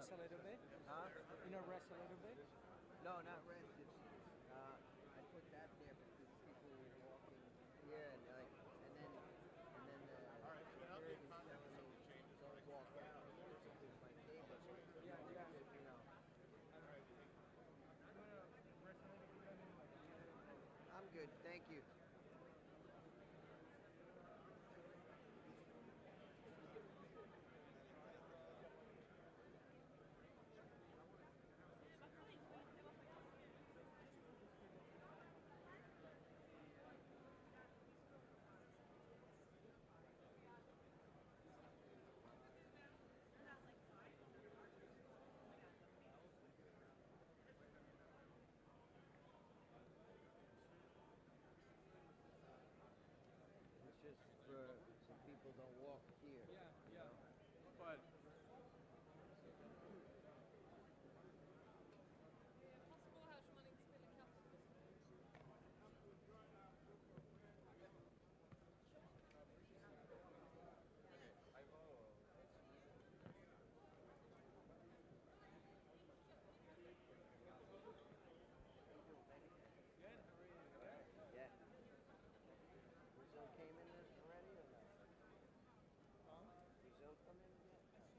rest a little bit? Huh? You know, rest a little bit? No, not rest. It's, I put that there because people were walking here and like, and then the security was telling me don't walk out because my table. Yeah, yeah. You know. I'm good, thank you. It's just for so people don't walk here. Yeah, you yeah. know? But Passa på här så man inte spiller kaffe. Yeah. Brazil came in this already or no? Huh? Brazil come in yet?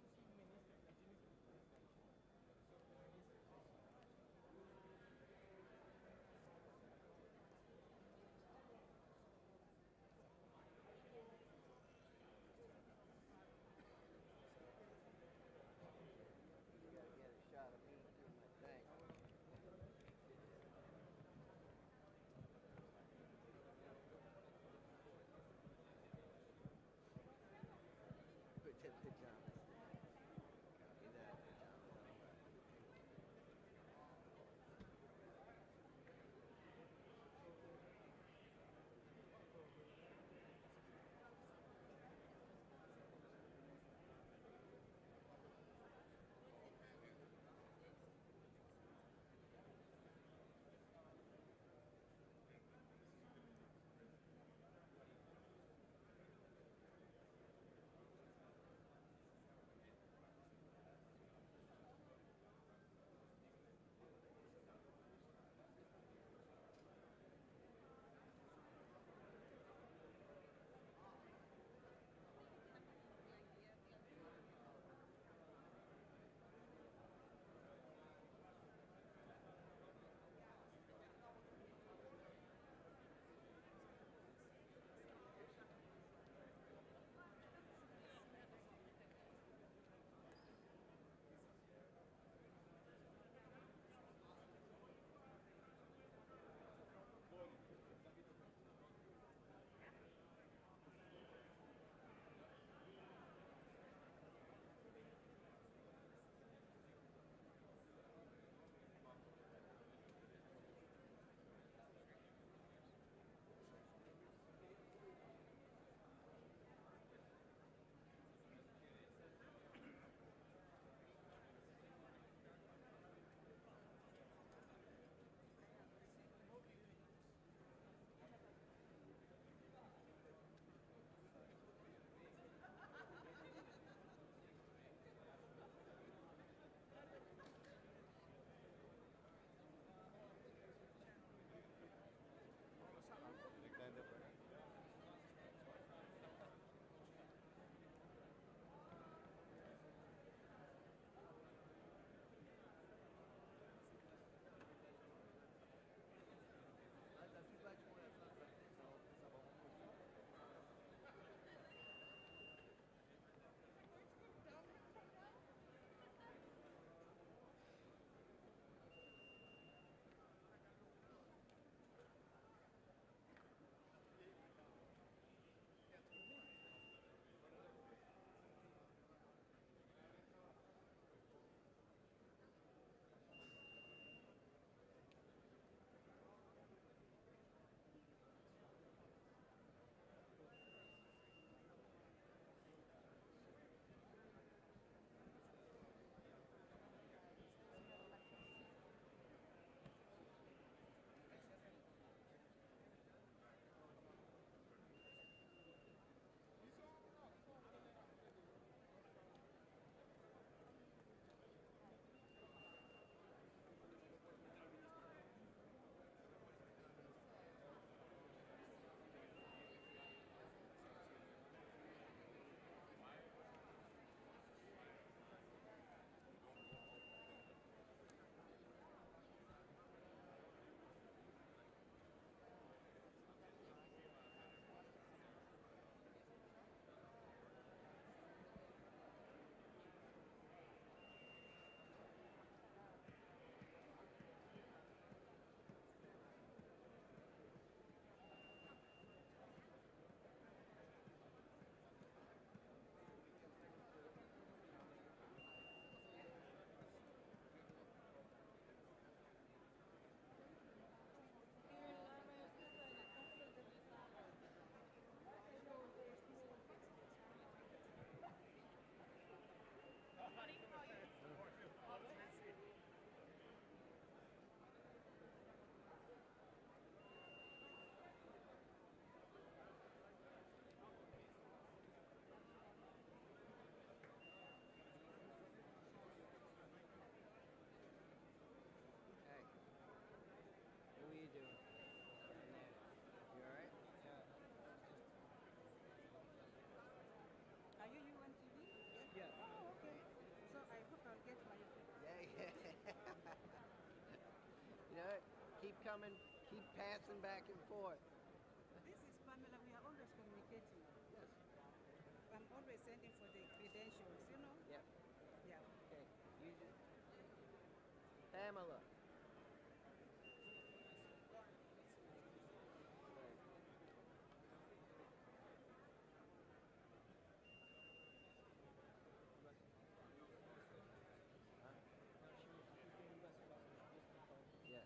coming. Keep passing back and forth. This is Pamela. We are always communicating. Yes. I'm always sending for the credentials, you know? Yep. Yeah. Okay. You just, Pamela. Yeah.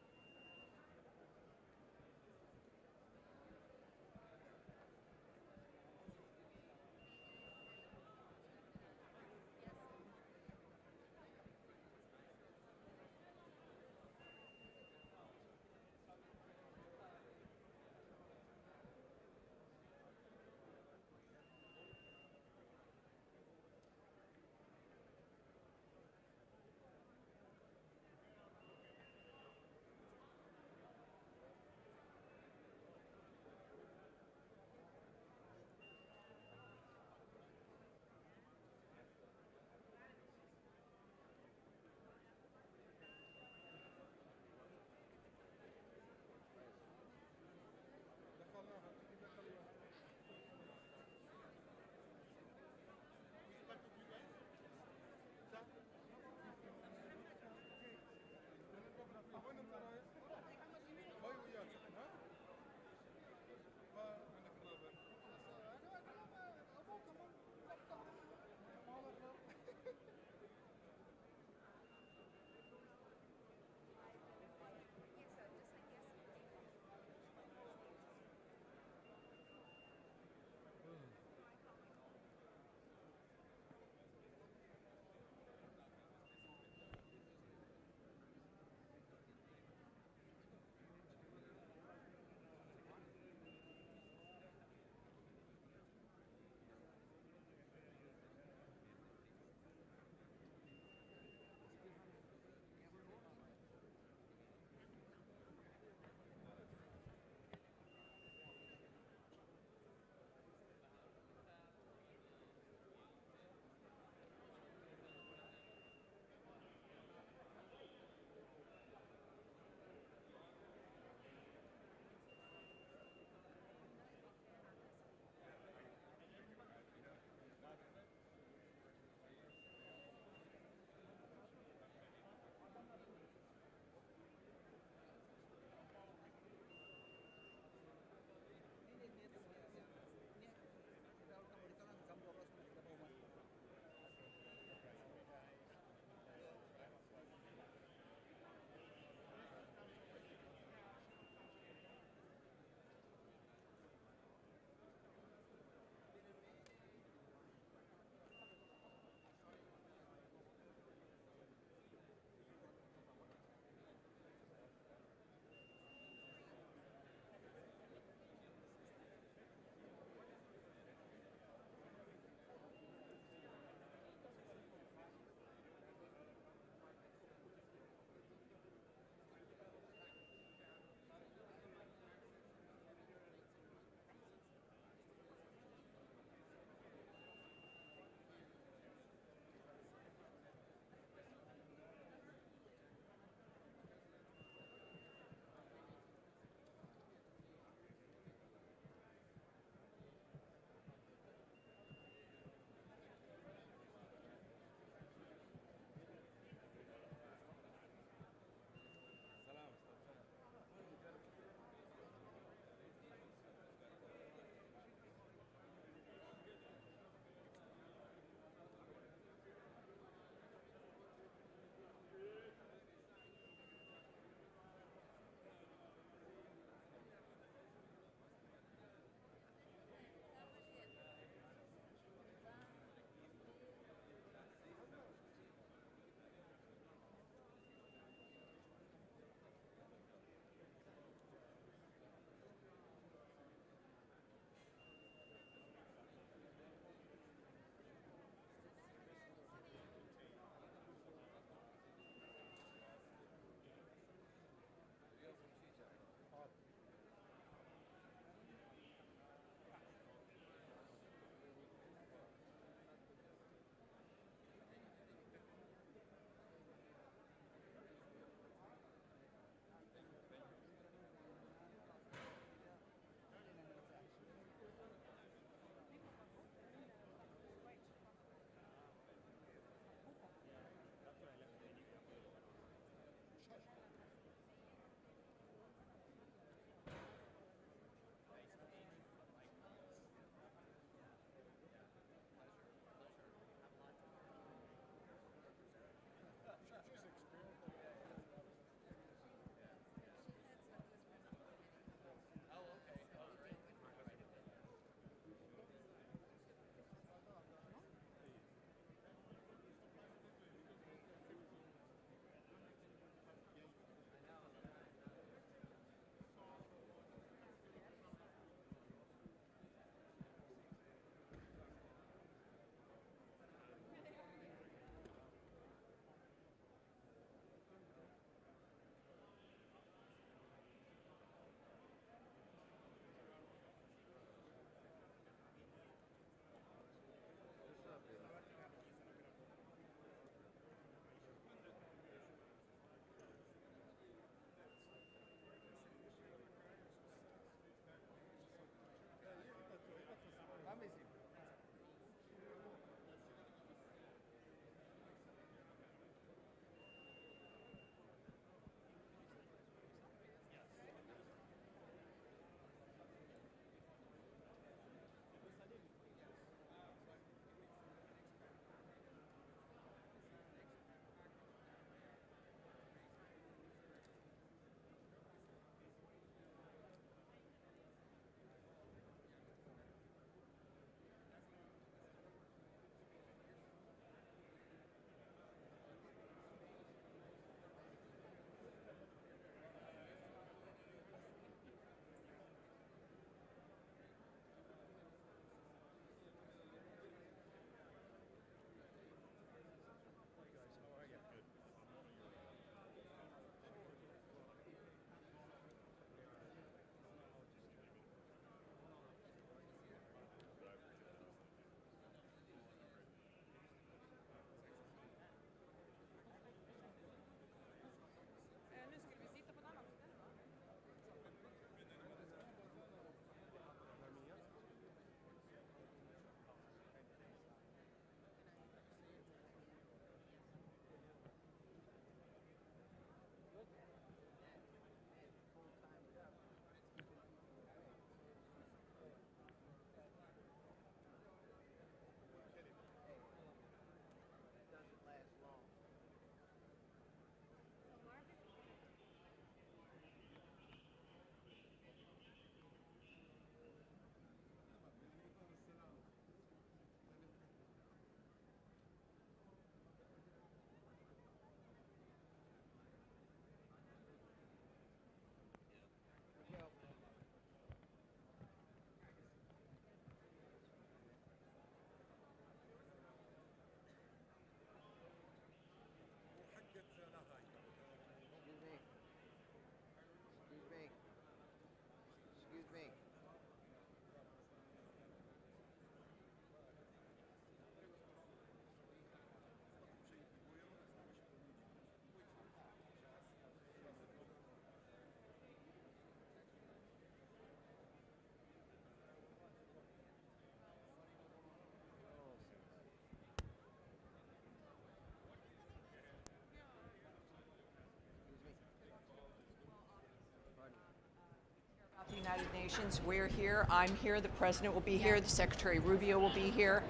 delegations. We're here. I'm here. The president will be here. The Secretary Rubio will be here.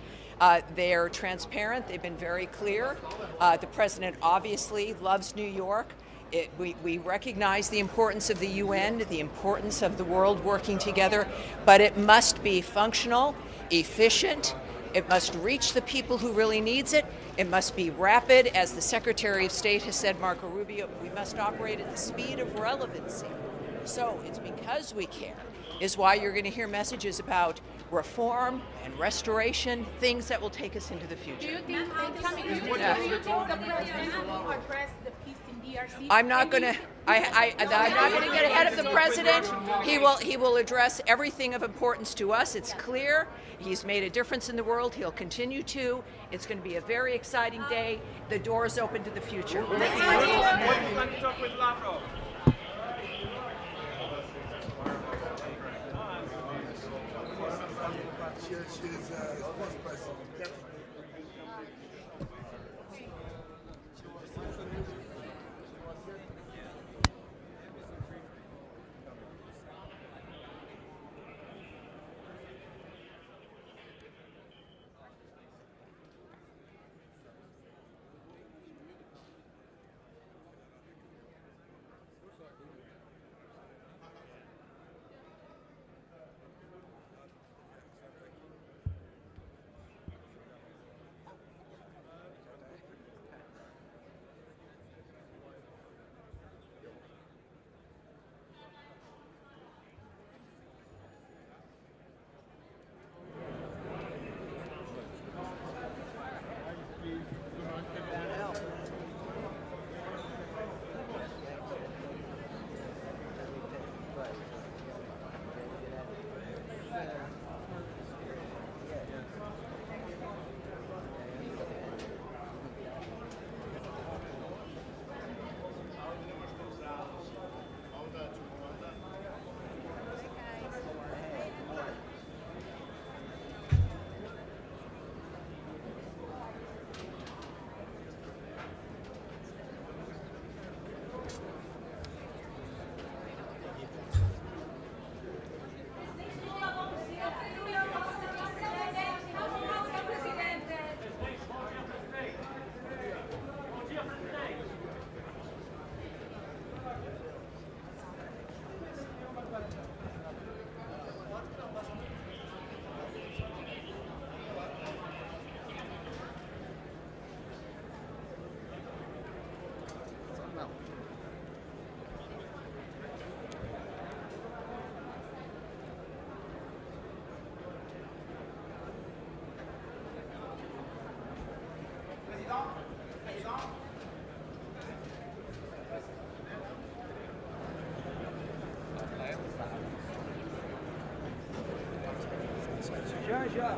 They're transparent. They've been very clear. The president obviously loves New York. We recognize the importance of the UN, the importance of the world working together, but it must be functional, efficient. It must reach the people who really needs it. It must be rapid. As the Secretary of State has said, Marco Rubio, we must operate at the speed of relevancy. So it's because we care is why you're going to hear messages about reform and restoration, things that will take us into the future. Do you think the president will address the peace in DRC? I'm not going to. I'm not going to get ahead of the president. He will address everything of importance to us. It's clear. He's made a difference in the world. He'll continue to. It's going to be a very exciting day. The door is open to the future. She's vice president. Já.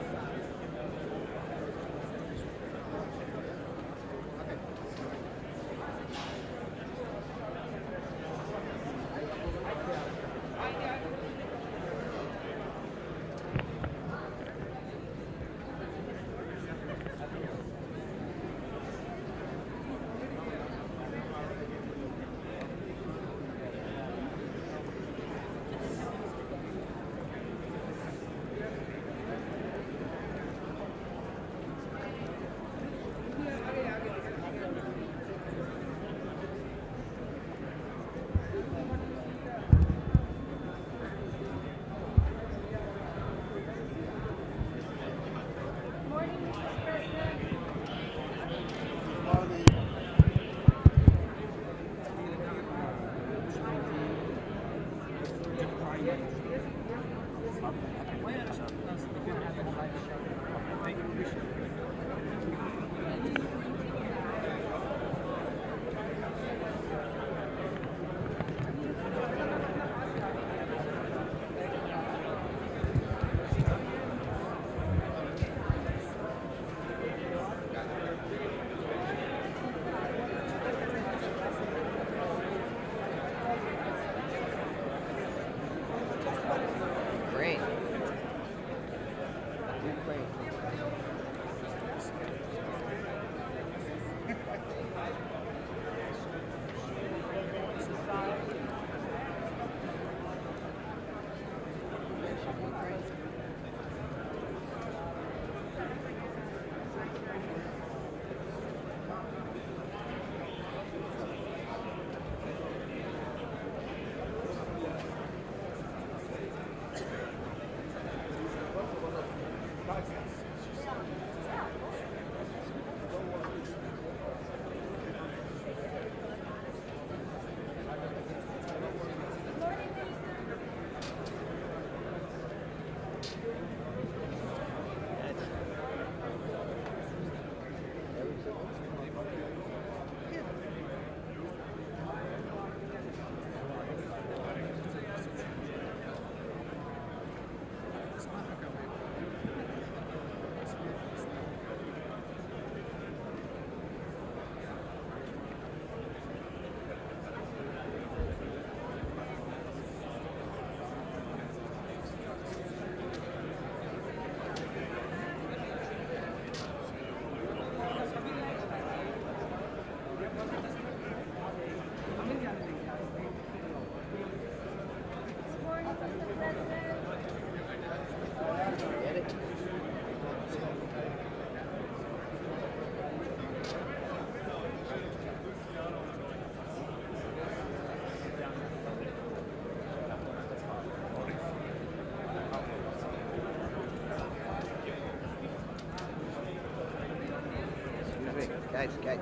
kijk.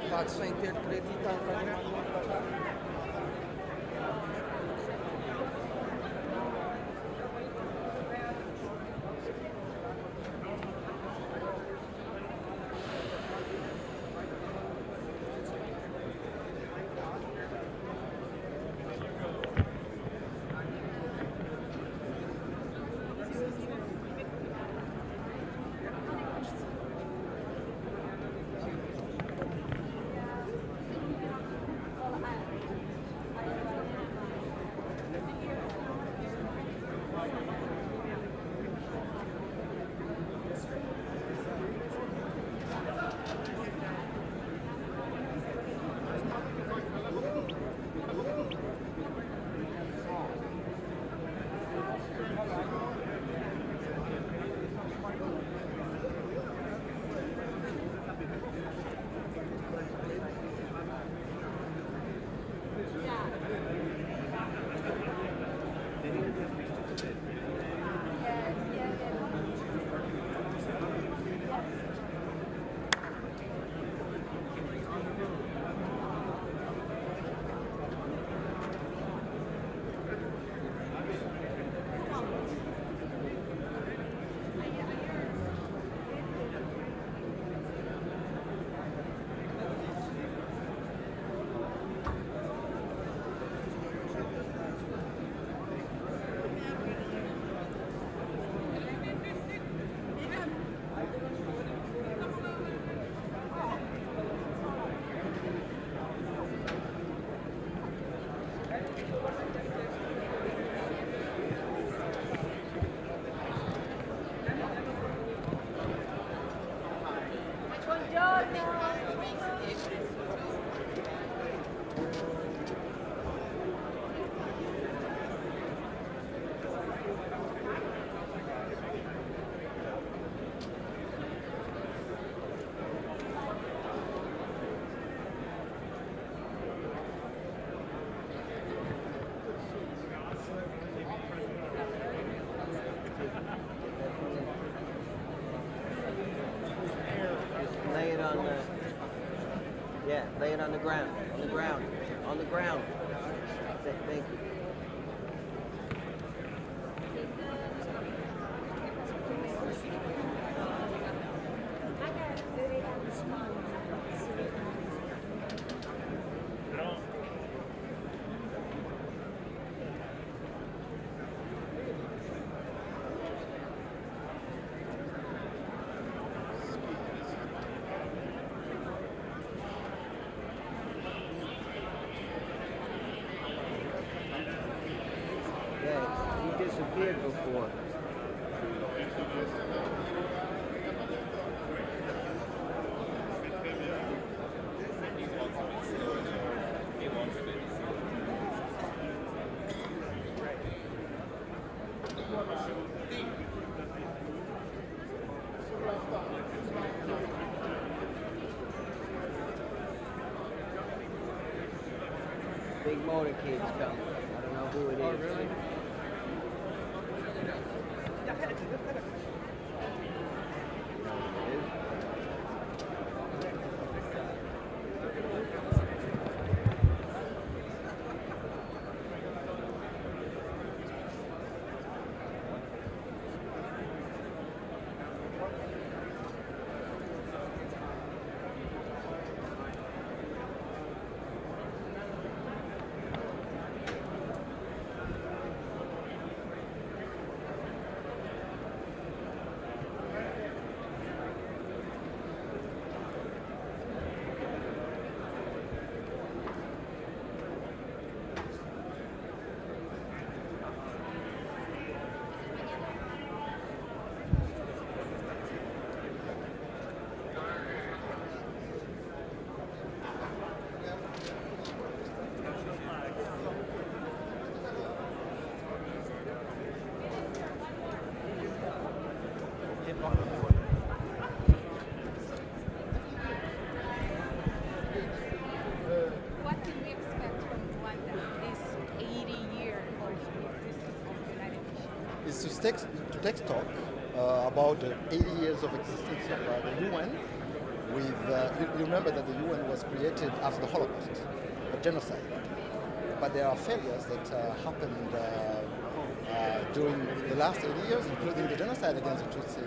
Pode ser interpretado também. Lay it on the ground. Thank you. He disappeared before. Big motorcade's coming. I don't know who it is. Oh, really? take stock about the 80 years of existence of the UN. You remember that the UN was created after the Holocaust, a genocide. But there are failures that happened during the last 80 years, including the genocide against the Tutsi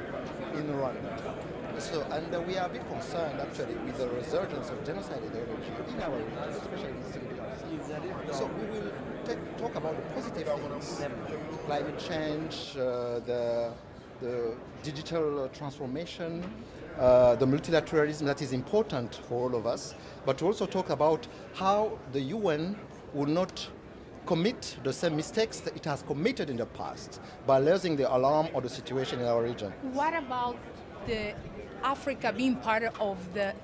in Rwanda. So, and we are a bit concerned actually with the resurgence of genocide ideology in our region, especially in Syria. So we will talk about the positive things, climate change, the digital transformation, the multilateralism that is important for all of us, but to also talk about how the UN will not commit the same mistakes that it has committed in the past by raising the alarm on the situation in our region. What about the Africa being part of the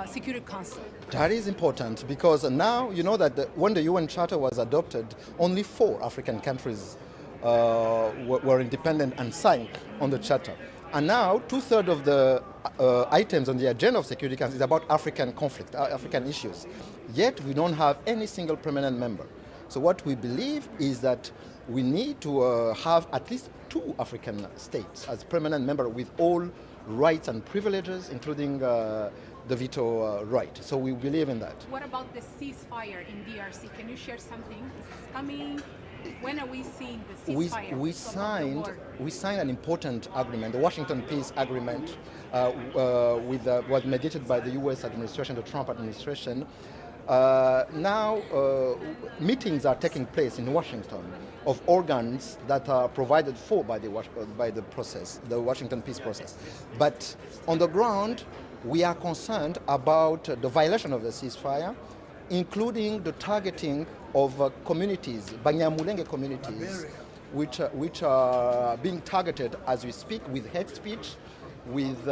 Security Council? That is important because now you know that when the UN Charter was adopted, only 4 African countries were independent and signed on the Charter. And now 2/3 of the items on the agenda of Security Council is about African conflict, African issues. Yet we don't have any single permanent member. So what we believe is that we need to have at least 2 African states as permanent member with all rights and privileges, including the veto right. So we believe in that. What about the ceasefire in DRC? Can you share something? Is it coming? When are we seeing the ceasefire? We signed an important agreement, the Washington Peace Agreement, was mediated by the U.S. administration, the Trump administration. Now meetings are taking place in Washington of organs that are provided for by the process, the Washington peace process. But on the ground, we are concerned about the violation of the ceasefire, including the targeting of communities, Banyamulenge communities, which are being targeted as we speak with hate speech, with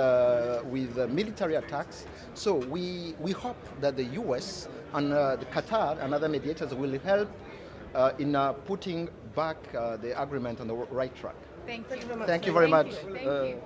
military attacks. So we hope that the U.S. and the Qatar and other mediators will help in putting back the agreement on the right track. Thank you. Thank you very much. Thank you.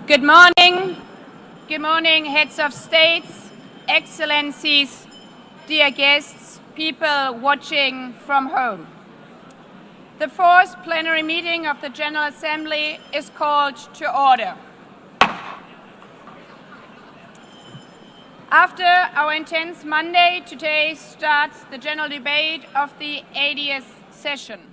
Good morning. Good morning, heads of states, excellencies, dear guests, people watching from home. The 4th plenary meeting of the General Assembly is called to order. After our intense Monday, today starts the general debate of the 80th session.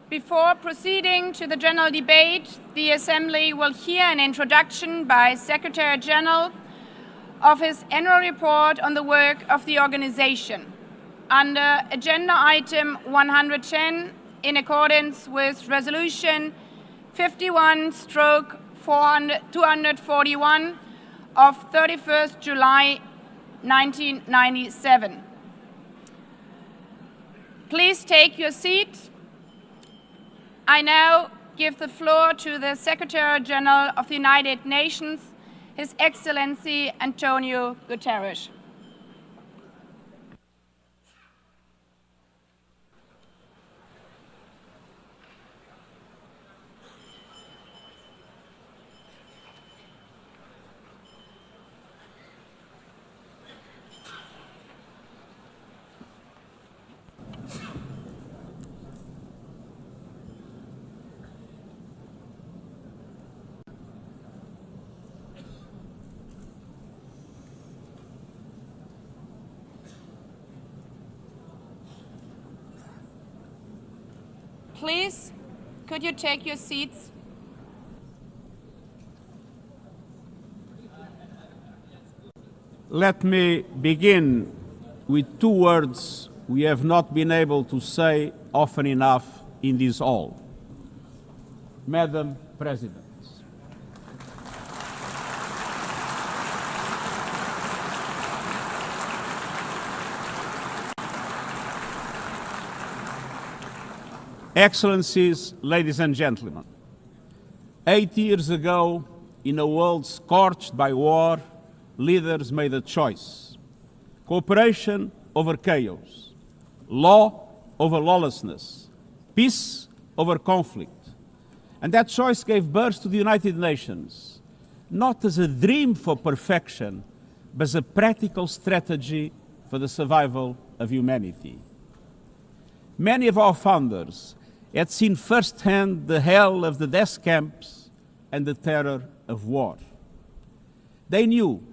Before proceeding to the general debate, the Assembly will hear an introduction by Secretary General of his annual report on the work of the organization. Under Agenda Item 110, in accordance with Resolution 51/241 of 31st July 1997. Please take your seat. I now give the floor to the Secretary General of the United Nations, His Excellency Antonio Guterres. Please, could you take your seats? Let me begin with two words we have not been able to say often enough in this hall. Madam President. Excellencies, ladies and gentlemen, 8 years ago, in a world scorched by war, leaders made a choice: cooperation over chaos, law over lawlessness, peace over conflict. And that choice gave birth to the United Nations, not as a dream for perfection, but as a practical strategy for the survival of humanity. Many of our founders had seen firsthand the hell of the death camps and the terror of war. They knew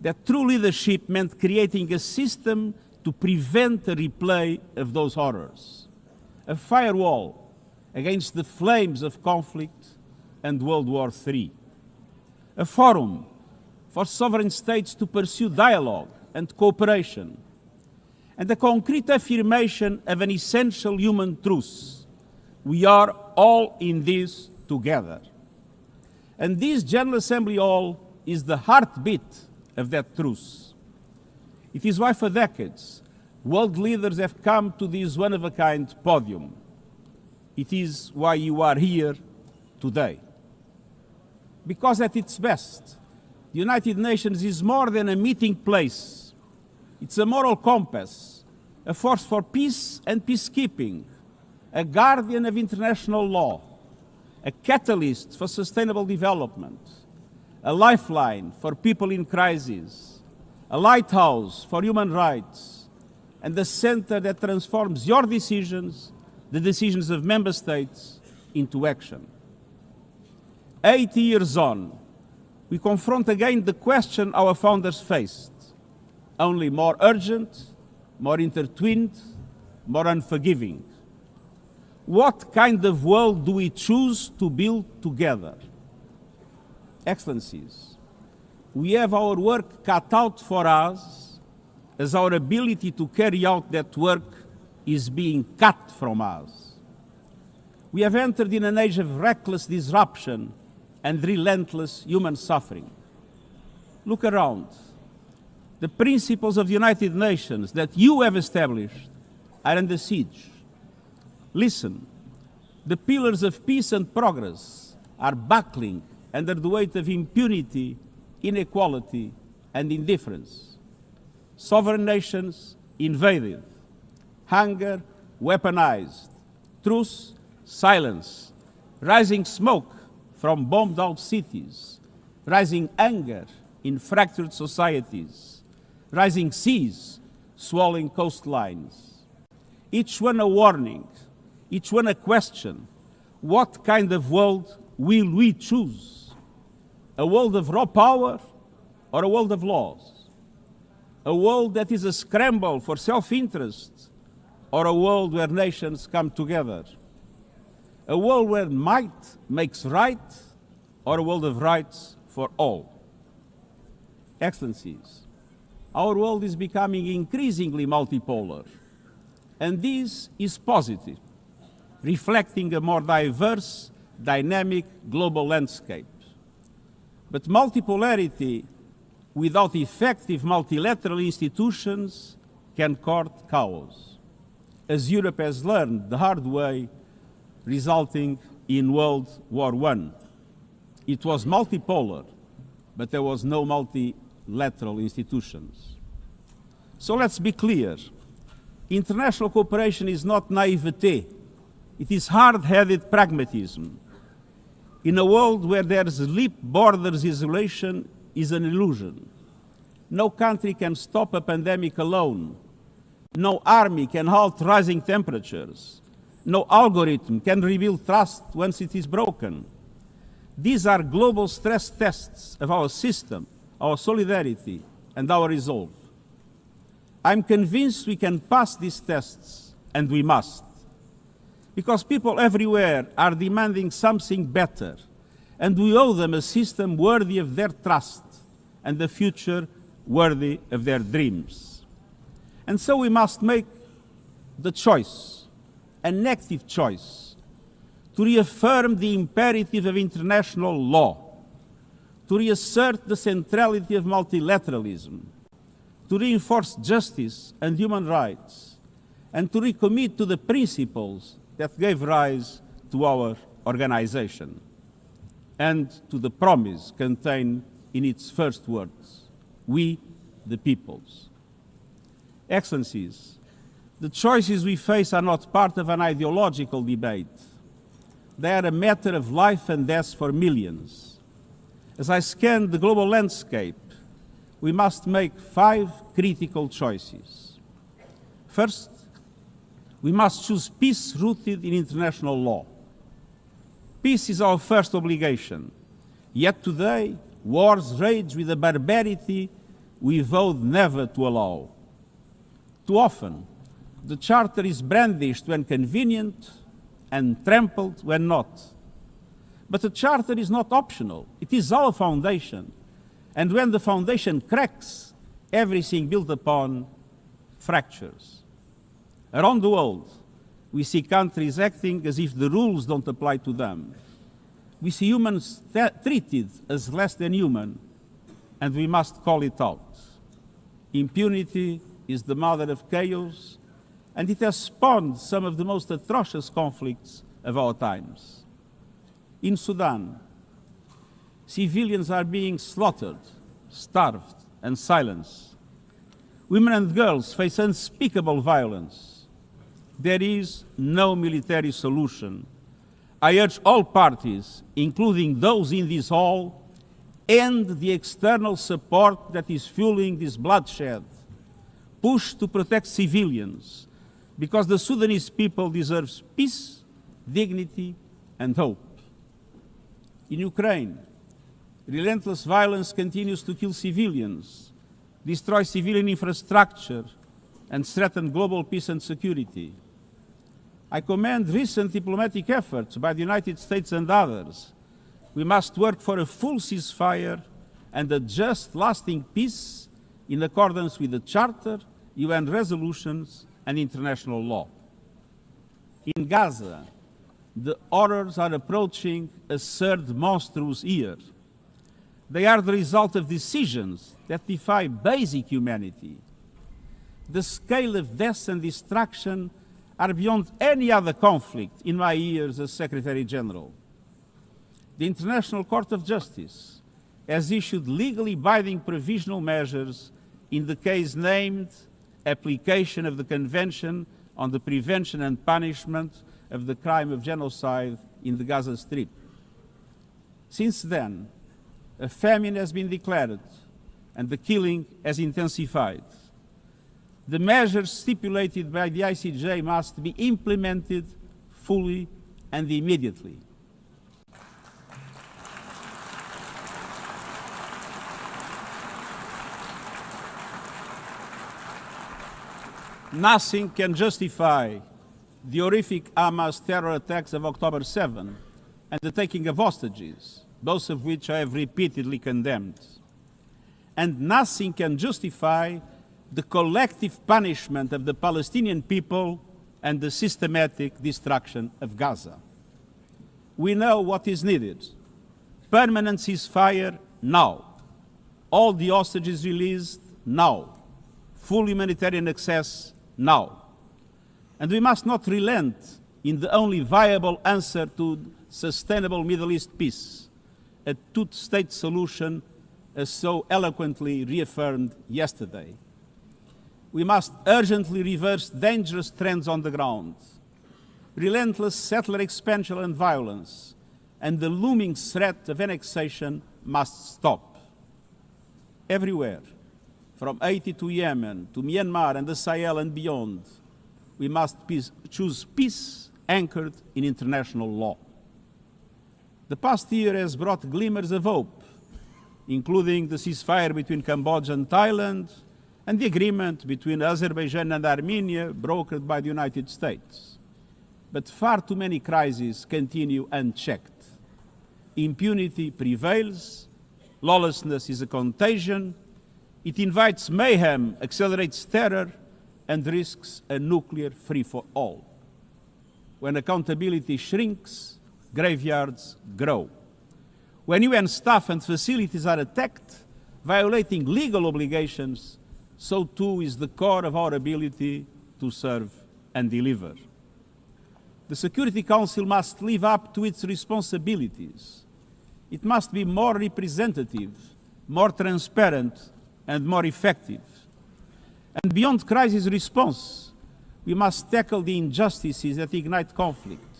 that true leadership meant creating a system to prevent a replay of those horrors, a firewall against the flames of conflict and World War III, a forum for sovereign states to pursue dialogue and cooperation, and a concrete affirmation of an essential human truth: we are all in this together. And this General Assembly Hall is the heartbeat of that truth. It is why for decades, world leaders have come to this one-of-a-kind podium. It is why you are here today. Because at its best, the United Nations is more than a meeting place. It's a moral compass, a force for peace and peacekeeping, a guardian of international law, a catalyst for sustainable development, a lifeline for people in crisis, a lighthouse for human rights, and the center that transforms your decisions, the decisions of member states, into action. 80 years on, we confront again the question our founders faced, only more urgent, more intertwined, more unforgiving. What kind of world do we choose to build together? Excellencies, we have our work cut out for us, as our ability to carry out that work is being cut from us. We have entered in an age of reckless disruption and relentless human suffering. Look around. The principles of the United Nations that you have established are under siege. Listen, the pillars of peace and progress are buckling under the weight of impunity, inequality, and indifference. Sovereign nations invaded, hunger weaponized, truth silence, rising smoke from bombed-out cities, rising anger in fractured societies, rising seas swallowing coastlines. Each one a warning, each one a question. What kind of world will we choose? A world of raw power or a world of laws? A world that is a scramble for self-interest or a world where nations come together? A world where might makes right or a world of rights for all? Excellencies, our world is becoming increasingly multipolar, and this is positive, reflecting a more diverse, dynamic global landscape. But multipolarity without effective multilateral institutions can court chaos, as Europe has learned the hard way, resulting in World War I. It was multipolar, but there was no multilateral institutions. So let's be clear. International cooperation is not naivete. It is hard-headed pragmatism. In a world where there's leap borders, isolation is an illusion. No country can stop a pandemic alone. No army can halt rising temperatures. No algorithm can rebuild trust once it is broken. These are global stress tests of our system, our solidarity, and our resolve. I'm convinced we can pass these tests, and we must. Because people everywhere are demanding something better, and we owe them a system worthy of their trust and a future worthy of their dreams. And so we must make the choice, an active choice, to reaffirm the imperative of international law, to reassert the centrality of multilateralism, to reinforce justice and human rights, and to recommit to the principles that gave rise to our organization, and to the promise contained in its first words, we, the peoples. Excellencies, the choices we face are not part of an ideological debate. They are a matter of life and death for millions. As I scan the global landscape, we must make 5 critical choices. First, we must choose peace rooted in international law. Peace is our first obligation. Yet today, wars rage with a barbarity we vowed never to allow. Too often, the Charter is brandished when convenient and trampled when not. But the Charter is not optional. It is our foundation. And when the foundation cracks, everything built upon fractures. Around the world, we see countries acting as if the rules don't apply to them. We see humans treated as less than human, and we must call it out. Impunity is the mother of chaos, and it has spawned some of the most atrocious conflicts of our times. In Sudan, civilians are being slaughtered, starved, and silenced. Women and girls face unspeakable violence. There is no military solution. I urge all parties, including those in this hall, end the external support that is fueling this bloodshed. Push to protect civilians, because the Sudanese people deserve peace, dignity, and hope. In Ukraine, relentless violence continues to kill civilians, destroy civilian infrastructure, and threaten global peace and security. I commend recent diplomatic efforts by the United States and others. We must work for a full ceasefire and a just, lasting peace in accordance with the Charter, UN resolutions, and international law. In Gaza, the horrors are approaching a third monstrous year. They are the result of decisions that defy basic humanity. The scale of death and destruction are beyond any other conflict in my years as Secretary General. The International Court of Justice has issued legally binding provisional measures in the case named Application of the Convention on the Prevention and Punishment of the Crime of Genocide in the Gaza Strip. Since then, a famine has been declared and the killing has intensified. The measures stipulated by the ICJ must be implemented fully and immediately. Nothing can justify the horrific Hamas terror attacks of October 7 and the taking of hostages, both of which I have repeatedly condemned. And nothing can justify the collective punishment of the Palestinian people and the systematic destruction of Gaza. We know what is needed. Permanent ceasefire now. All the hostages released now. Full humanitarian access now. And we must not relent in the only viable answer to sustainable Middle East peace, a two-state solution as so eloquently reaffirmed yesterday. We must urgently reverse dangerous trends on the ground. Relentless settler expansion and violence, and the looming threat of annexation must stop. Everywhere, from Haiti to Yemen, to Myanmar and the Sahel and beyond, we must choose peace anchored in international law. The past year has brought glimmers of hope, including the ceasefire between Cambodia and Thailand, and the agreement between Azerbaijan and Armenia brokered by the United States. But far too many crises continue unchecked. Impunity prevails, lawlessness is a contagion, it invites mayhem, accelerates terror, and risks a nuclear free-for-all. When accountability shrinks, graveyards grow. When UN staff and facilities are attacked, violating legal obligations, so too is the core of our ability to serve and deliver. The Security Council must live up to its responsibilities. It must be more representative, more transparent, and more effective. And beyond crisis response, we must tackle the injustices that ignite conflict: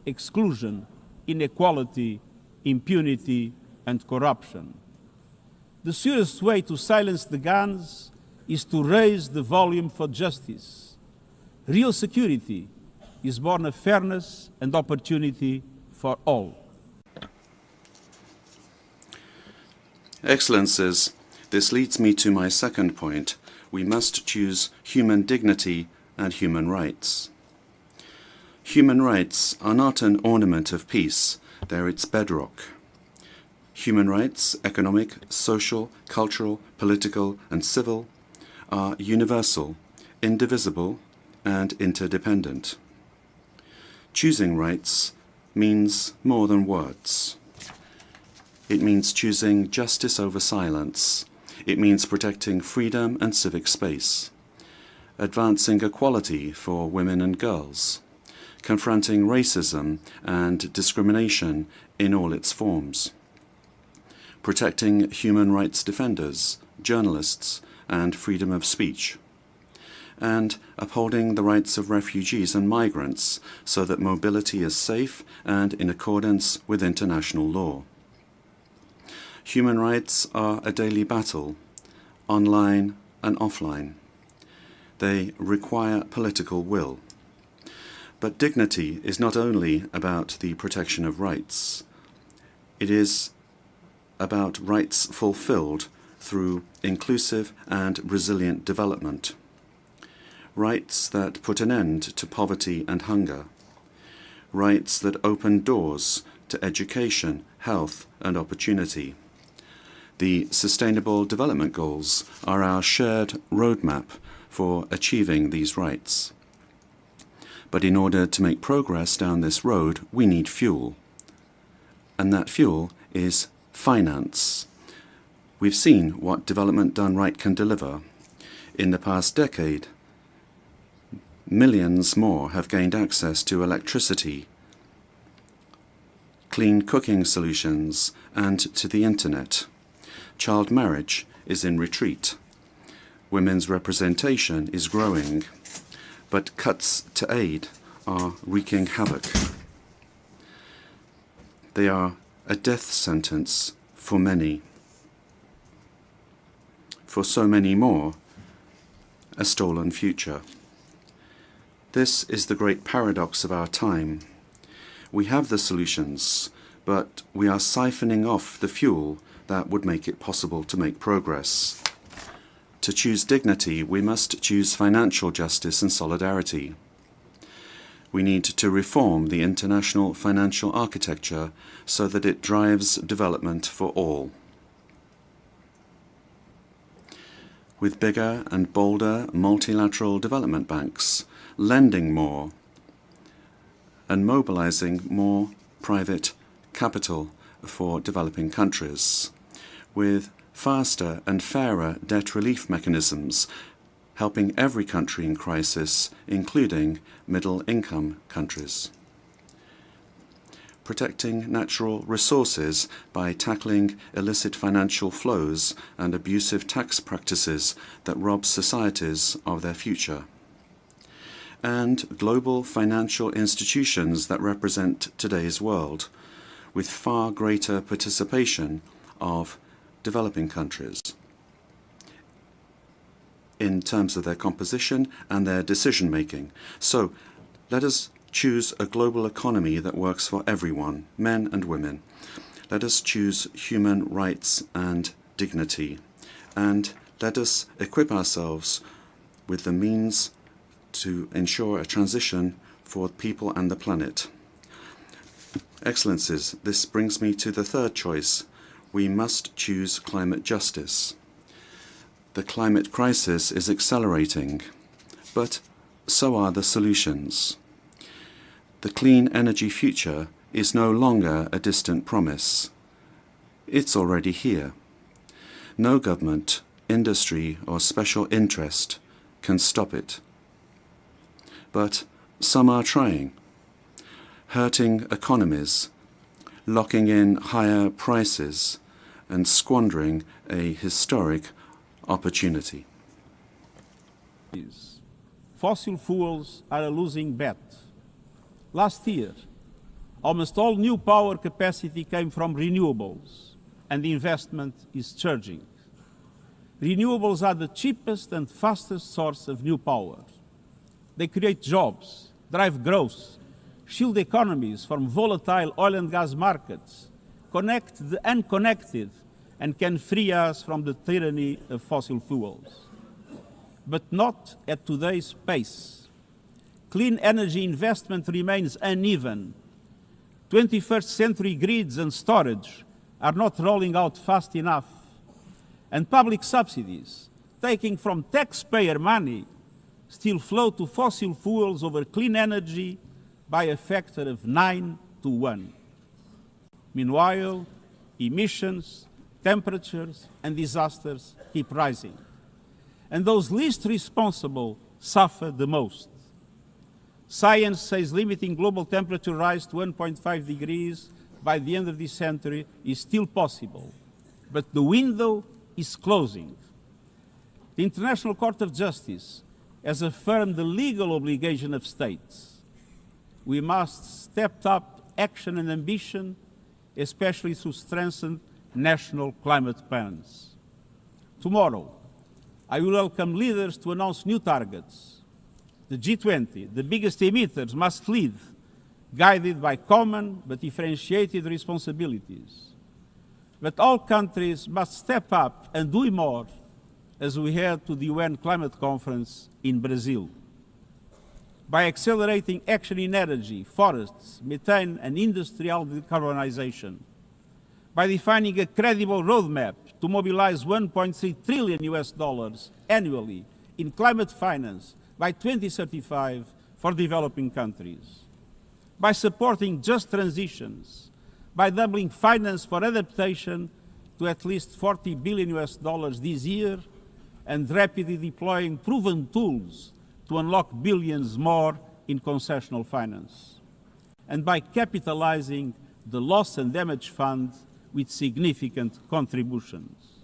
exclusion, inequality, impunity, and corruption. The surest way to silence the guns is to raise the volume for justice. Real security is born of fairness and opportunity for all. Excellencies, this leads me to my second point. We must choose human dignity and human rights. Human rights are not an ornament of peace, they're its bedrock. Human rights, economic, social, cultural, political, and civil, are universal, indivisible, and interdependent. Choosing rights means more than words. It means choosing justice over silence. It means protecting freedom and civic space, advancing equality for women and girls, confronting racism and discrimination in all its forms, protecting human rights defenders, journalists, and freedom of speech, and upholding the rights of refugees and migrants so that mobility is safe and in accordance with international law. Human rights are a daily battle, online and offline. They require political will. But dignity is not only about the protection of rights. It is about rights fulfilled through inclusive and resilient development. Rights that put an end to poverty and hunger. Rights that open doors to education, health, and opportunity. The Sustainable Development Goals are our shared roadmap for achieving these rights. But in order to make progress down this road, we need fuel. And that fuel is finance. We've seen what development done right can deliver. In the past decade, millions more have gained access to electricity, clean cooking solutions, and to the internet. Child marriage is in retreat. Women's representation is growing, but cuts to aid are wreaking havoc. They are a death sentence for many. For so many more, a stolen future. This is the great paradox of our time. We have the solutions, but we are siphoning off the fuel that would make it possible to make progress. To choose dignity, we must choose financial justice and solidarity. We need to reform the international financial architecture so that it drives development for all. With bigger and bolder multilateral development banks, lending more, and mobilizing more private capital for developing countries, with faster and fairer debt relief mechanisms, helping every country in crisis, including middle-income countries. protecting natural resources by tackling illicit financial flows and abusive tax practices that rob societies of their future, and global financial institutions that represent today's world, with far greater participation of developing countries in terms of their composition and their decision-making. So let us choose a global economy that works for everyone, men and women. Let us choose human rights and dignity, and let us equip ourselves with the means to ensure a transition for people and the planet. Excellencies, this brings me to the third choice. We must choose climate justice. The climate crisis is accelerating, but so are the solutions. The clean energy future is no longer a distant promise. It's already here. No government, industry, or special interest can stop it. But some are trying, hurting economies, locking in higher prices, and squandering a historic opportunity. Fossil fuels are a losing bet. Last year, almost all new power capacity came from renewables, and the investment is surging. Renewables are the cheapest and fastest source of new power. They create jobs, drive growth, shield economies from volatile oil and gas markets, connect the unconnected, and can free us from the tyranny of fossil fuels. But not at today's pace. Clean energy investment remains uneven. 21st century grids and storage are not rolling out fast enough. And public subsidies, taking from taxpayer money, still flow to fossil fuels over clean energy by a factor of 9 to 1. Meanwhile, emissions, temperatures, and disasters keep rising. And those least responsible suffer the most. Science says limiting global temperature rise to 1.5 degrees by the end of this century is still possible, but the window is closing. The International Court of Justice has affirmed the legal obligation of states. We must step up action and ambition, especially through strengthened national climate plans. Tomorrow, I will welcome leaders to announce new targets. The G20, the biggest emitters, must lead, guided by common but differentiated responsibilities. But all countries must step up and do more as we head to the UN Climate Conference in Brazil. By accelerating action in energy, forests, methane, and industrial decarbonization. By defining a credible roadmap to mobilize $1.3 trillion annually in climate finance by 2035 for developing countries. By supporting just transitions, by doubling finance for adaptation to at least $40 billion this year, and rapidly deploying proven tools to unlock billions more in concessional finance. And by capitalizing the Loss and Damage Fund with significant contributions.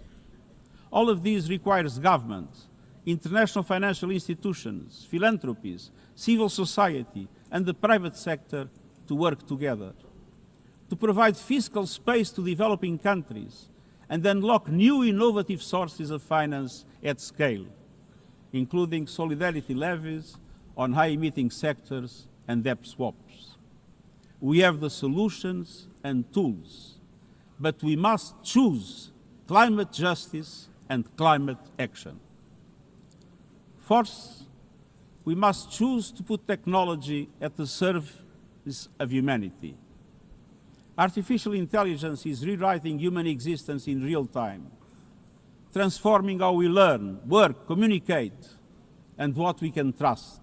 All of these requires government, international financial institutions, philanthropies, civil society, and the private sector to work together, to provide fiscal space to developing countries and unlock new innovative sources of finance at scale, including solidarity levies on high-emitting sectors and debt swaps. We have the solutions and tools, but we must choose climate justice and climate action. Fourth, we must choose to put technology at the service of humanity. Artificial intelligence is rewriting human existence in real time, transforming how we learn, work, communicate, and what we can trust.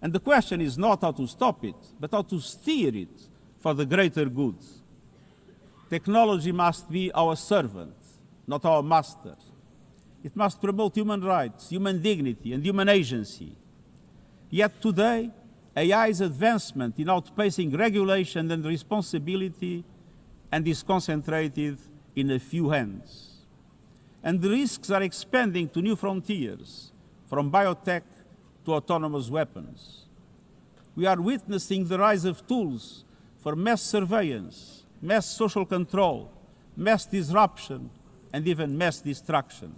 And the question is not how to stop it, but how to steer it for the greater good. Technology must be our servant, not our master. It must promote human rights, human dignity, and human agency. Yet today, AI's advancement in outpacing regulation and responsibility and is concentrated in a few hands. And the risks are expanding to new frontiers, from biotech to autonomous weapons. We are witnessing the rise of tools for mass surveillance, mass social control, mass disruption, and even mass destruction.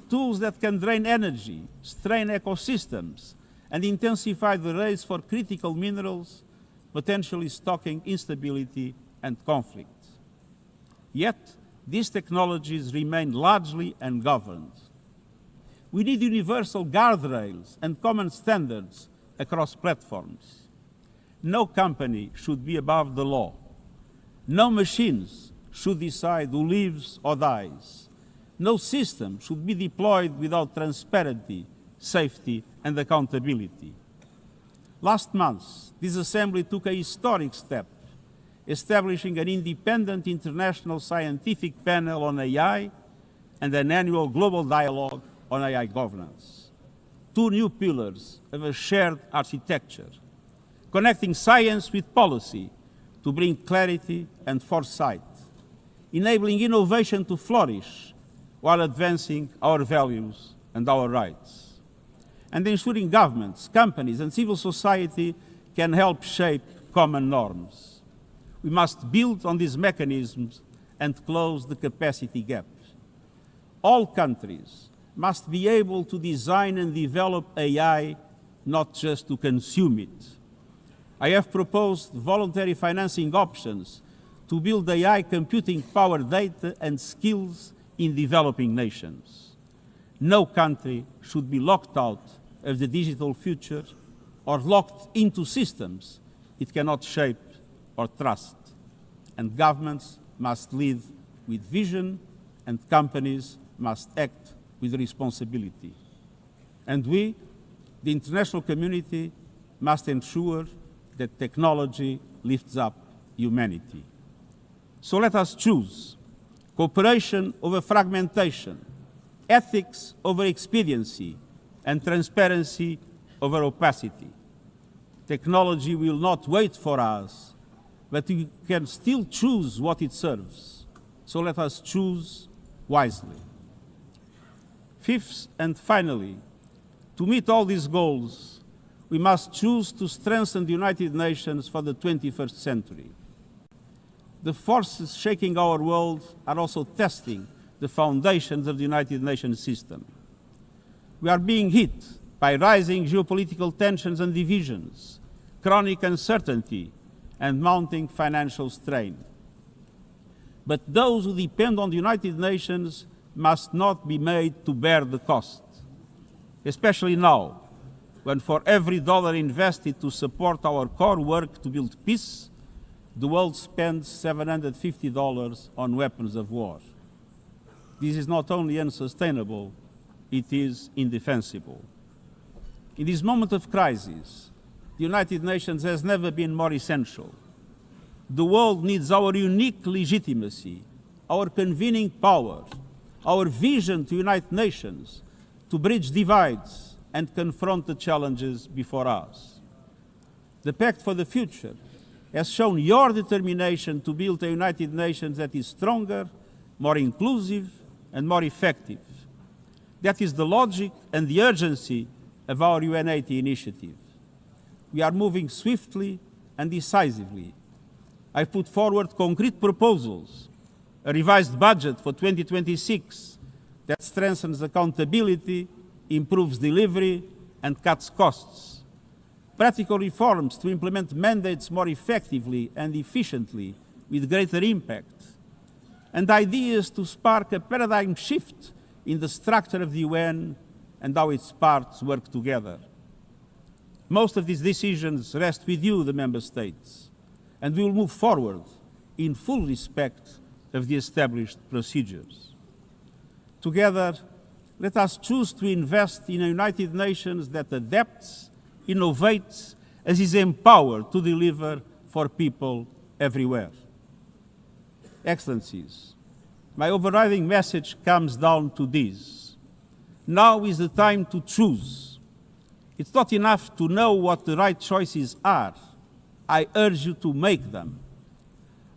Tools that can drain energy, strain ecosystems, and intensify the race for critical minerals, potentially stoking instability and conflict. Yet, these technologies remain largely ungoverned. We need universal guardrails and common standards across platforms. No company should be above the law. No machines should decide who lives or dies. No system should be deployed without transparency, safety, and accountability. Last month, this Assembly took a historic step, establishing an independent international scientific panel on AI and an annual global dialogue on AI governance. Two new pillars of a shared architecture, connecting science with policy to bring clarity and foresight, enabling innovation to flourish while advancing our values and our rights, and ensuring governments, companies, and civil society can help shape common norms. We must build on these mechanisms and close the capacity gap. All countries must be able to design and develop AI, not just to consume it. I have proposed voluntary financing options to build AI computing power, data, and skills in developing nations. No country should be locked out of the digital future or locked into systems it cannot shape or trust. And governments must lead with vision, and companies must act with responsibility. And we, the international community, must ensure that technology lifts up humanity. So let us choose cooperation over fragmentation, ethics over expediency, and transparency over opacity. Technology will not wait for us, but we can still choose what it serves. So let us choose wisely. Fifth and finally, to meet all these goals, we must choose to strengthen the United Nations for the 21st century. The forces shaking our world are also testing the foundations of the United Nations system. We are being hit by rising geopolitical tensions and divisions, chronic uncertainty, and mounting financial strain. But those who depend on the United Nations must not be made to bear the cost, especially now, when for every dollar invested to support our core work to build peace, the world spends $750 on weapons of war. This is not only unsustainable, it is indefensible. In this moment of crisis, the United Nations has never been more essential. The world needs our unique legitimacy, our convening power, our vision to unite nations, to bridge divides and confront the challenges before us. The Pact for the Future has shown your determination to build a United Nations that is stronger, more inclusive, and more effective. That is the logic and the urgency of our UN80 initiative. We are moving swiftly and decisively. I put forward concrete proposals, a revised budget for 2026 that strengthens accountability, improves delivery, and cuts costs. Practical reforms to implement mandates more effectively and efficiently with greater impact. And ideas to spark a paradigm shift in the structure of the UN and how its parts work together. Most of these decisions rest with you, the Member States, and we will move forward in full respect of the established procedures. Together, let us choose to invest in a United Nations that adapts, innovates, and is empowered to deliver for people everywhere. Excellencies, my overriding message comes down to this. Now is the time to choose. It's not enough to know what the right choices are. I urge you to make them.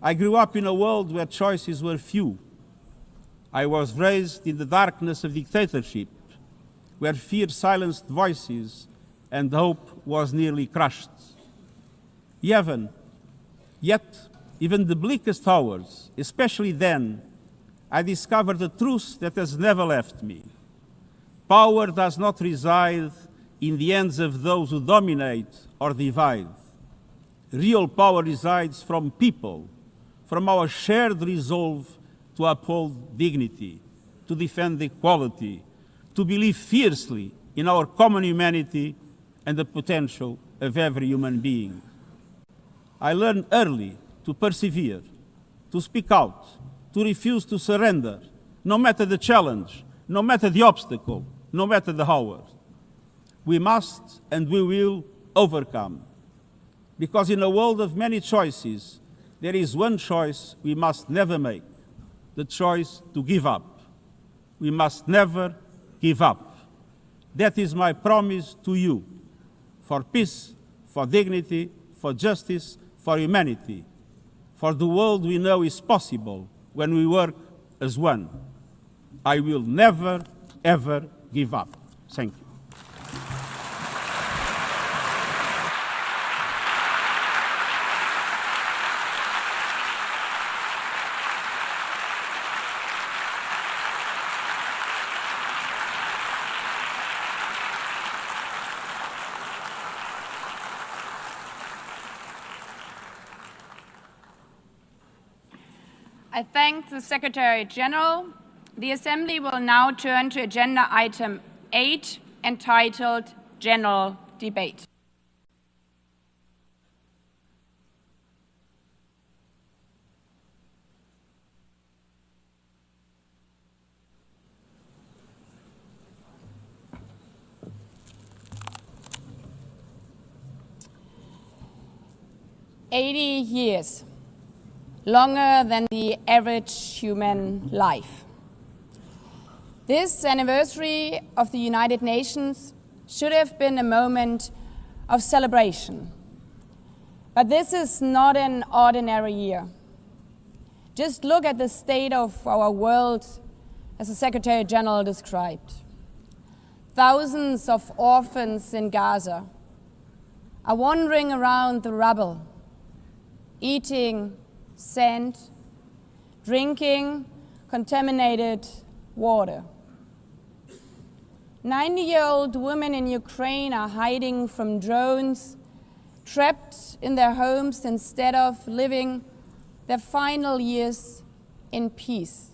I grew up in a world where choices were few. I was raised in the darkness of dictatorship, where fear silenced voices and hope was nearly crushed. Yet, even the bleakest hours, especially then, I discovered a truth that has never left me. Power does not reside in the hands of those who dominate or divide. Real power resides from people, from our shared resolve to uphold dignity, to defend equality, to believe fiercely in our common humanity and the potential of every human being. I learned early to persevere, to speak out, to refuse to surrender, no matter the challenge, no matter the obstacle, no matter the hour. We must and we will overcome. Because in a world of many choices, there is one choice we must never make, the choice to give up. We must never give up. That is my promise to you, for peace, for dignity, for justice, for humanity, for the world we know is possible when we work as one. I will never, ever give up. Thank you. I thank the Secretary General. The Assembly will now turn to agenda item 8, entitled General Debate. "80 years. Longer than the average human life. This anniversary of the United Nations should have been a moment of celebration. But this is not an ordinary year. Just look at the state of our world, as the Secretary General described. Thousands of orphans in Gaza are wandering around the rubble, eating sand, drinking contaminated water. 90-year-old women in Ukraine are hiding from drones, trapped in their homes instead of living their final years in peace.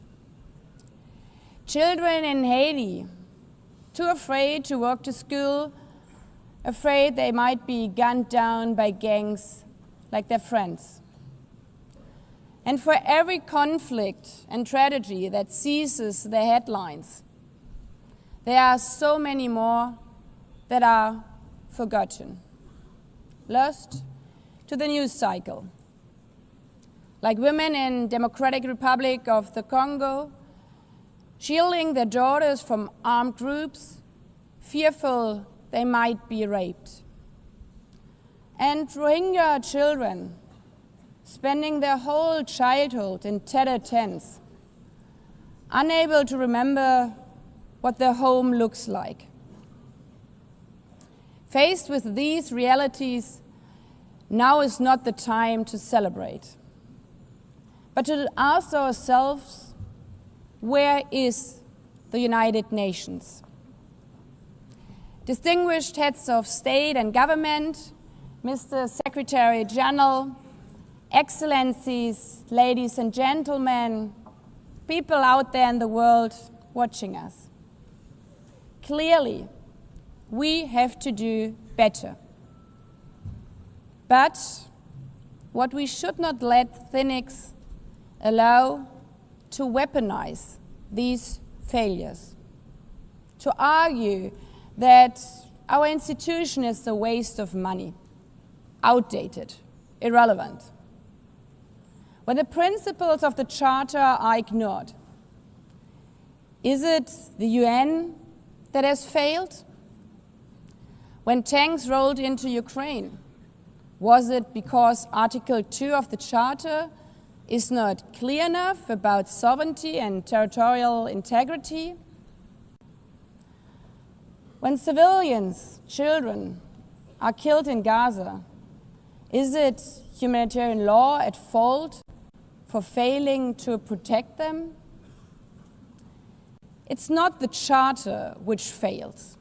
Children in Haiti, too afraid to walk to school, afraid they might be gunned down by gangs like their friends. And for every conflict and tragedy that seizes the headlines, there are so many more that are forgotten, lost to the news cycle. Like women in Democratic Republic of the Congo, shielding their daughters from armed groups, fearful they might be raped. And Rohingya children, spending their whole childhood in tattered tents, unable to remember what their home looks like. Faced with these realities, now is not the time to celebrate, but to ask ourselves, where is the United Nations? Distinguished heads of state and government, Mr. Secretary General, Excellencies, ladies and gentlemen, people out there in the world watching us. Clearly, we have to do better. But what we should not let cynics allow to weaponize these failures, to argue that our institution is a waste of money, outdated, irrelevant. When the principles of the Charter are ignored, is it the UN that has failed? when tanks rolled into Ukraine? Was it because Article 2 of the Charter is not clear enough about sovereignty and territorial integrity? When civilians, children, are killed in Gaza, is it humanitarian law at fault for failing to protect them? It's not the Charter which fails.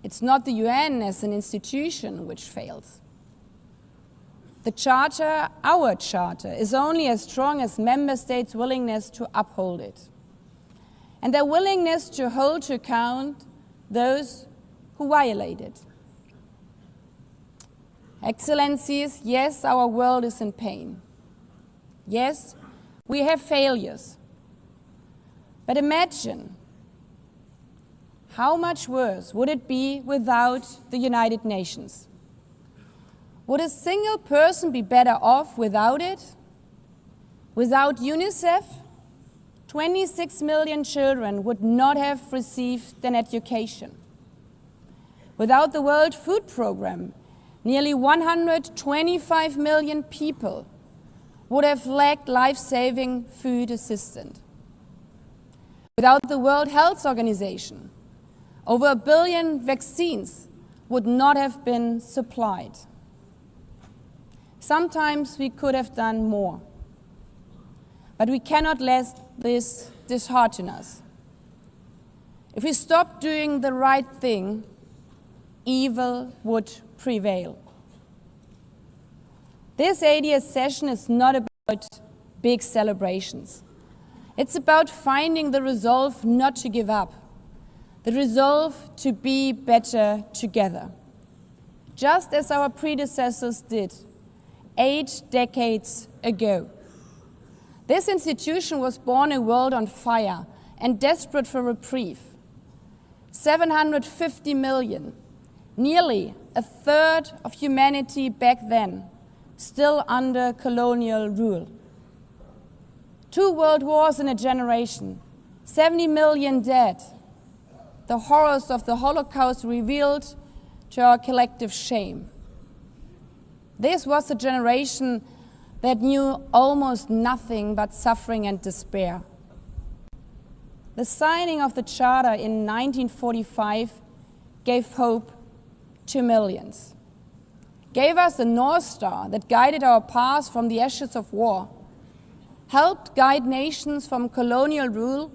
It's not the UN as an institution which fails. The Charter, our Charter, is only as strong as member states' willingness to uphold it, and their willingness to hold to account those who violate it. Excellencies, yes, our world is in pain. Yes, we have failures. But imagine how much worse would it be without the United Nations? Would a single person be better off without it? Without UNICEF, 26 million children would not have received an education. Without the World Food Programme, nearly 125 million people would have lacked life-saving food assistance. Without the World Health Organization, over 1 billion vaccines would not have been supplied. Sometimes we could have done more, but we cannot let this dishearten us. If we stop doing the right thing, evil would prevail. This 80th session is not about big celebrations. It's about finding the resolve not to give up, the resolve to be better together, just as our predecessors did 8 decades ago. This institution was born in a world on fire and desperate for reprieve. 750 million, nearly a third of humanity back then, still under colonial rule. 2 world wars in a generation, 70 million dead. The horrors of the Holocaust revealed to our collective shame. This was a generation that knew almost nothing but suffering and despair. The signing of the Charter in 1945 gave hope to millions, gave us a North Star that guided our path from the ashes of war, helped guide nations from colonial rule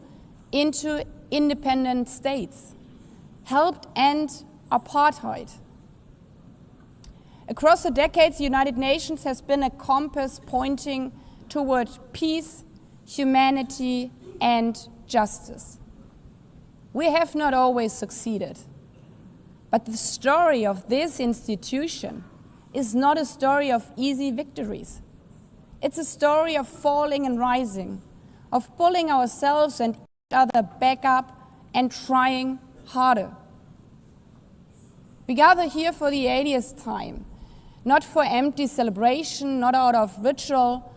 into independent states, helped end apartheid. Across the decades, the United Nations has been a compass pointing toward peace, humanity, and justice. We have not always succeeded, but the story of this institution is not a story of easy victories. It's a story of falling and rising, of pulling ourselves and each other back up and trying harder. We gather here for the 80th time, not for empty celebration, not out of ritual,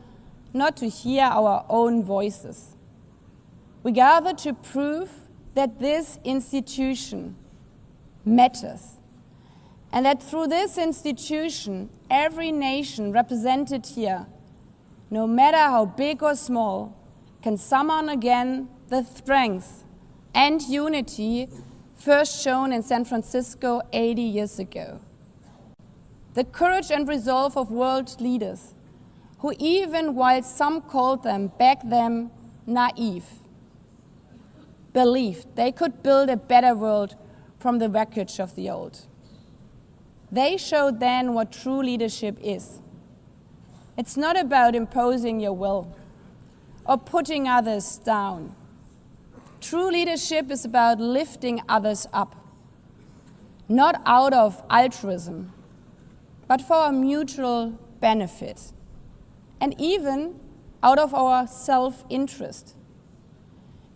not to hear our own voices. We gather to prove that this institution matters, and that through this institution, every nation represented here, no matter how big or small, can summon again the strength and unity first shown in San Francisco 80 years ago. The courage and resolve of world leaders, who even while some called them back then naive, believed they could build a better world from the wreckage of the old. They showed then what true leadership is. It's not about imposing your will or putting others down. True leadership is about lifting others up, not out of altruism, but for our mutual benefit, and even out of our self-interest.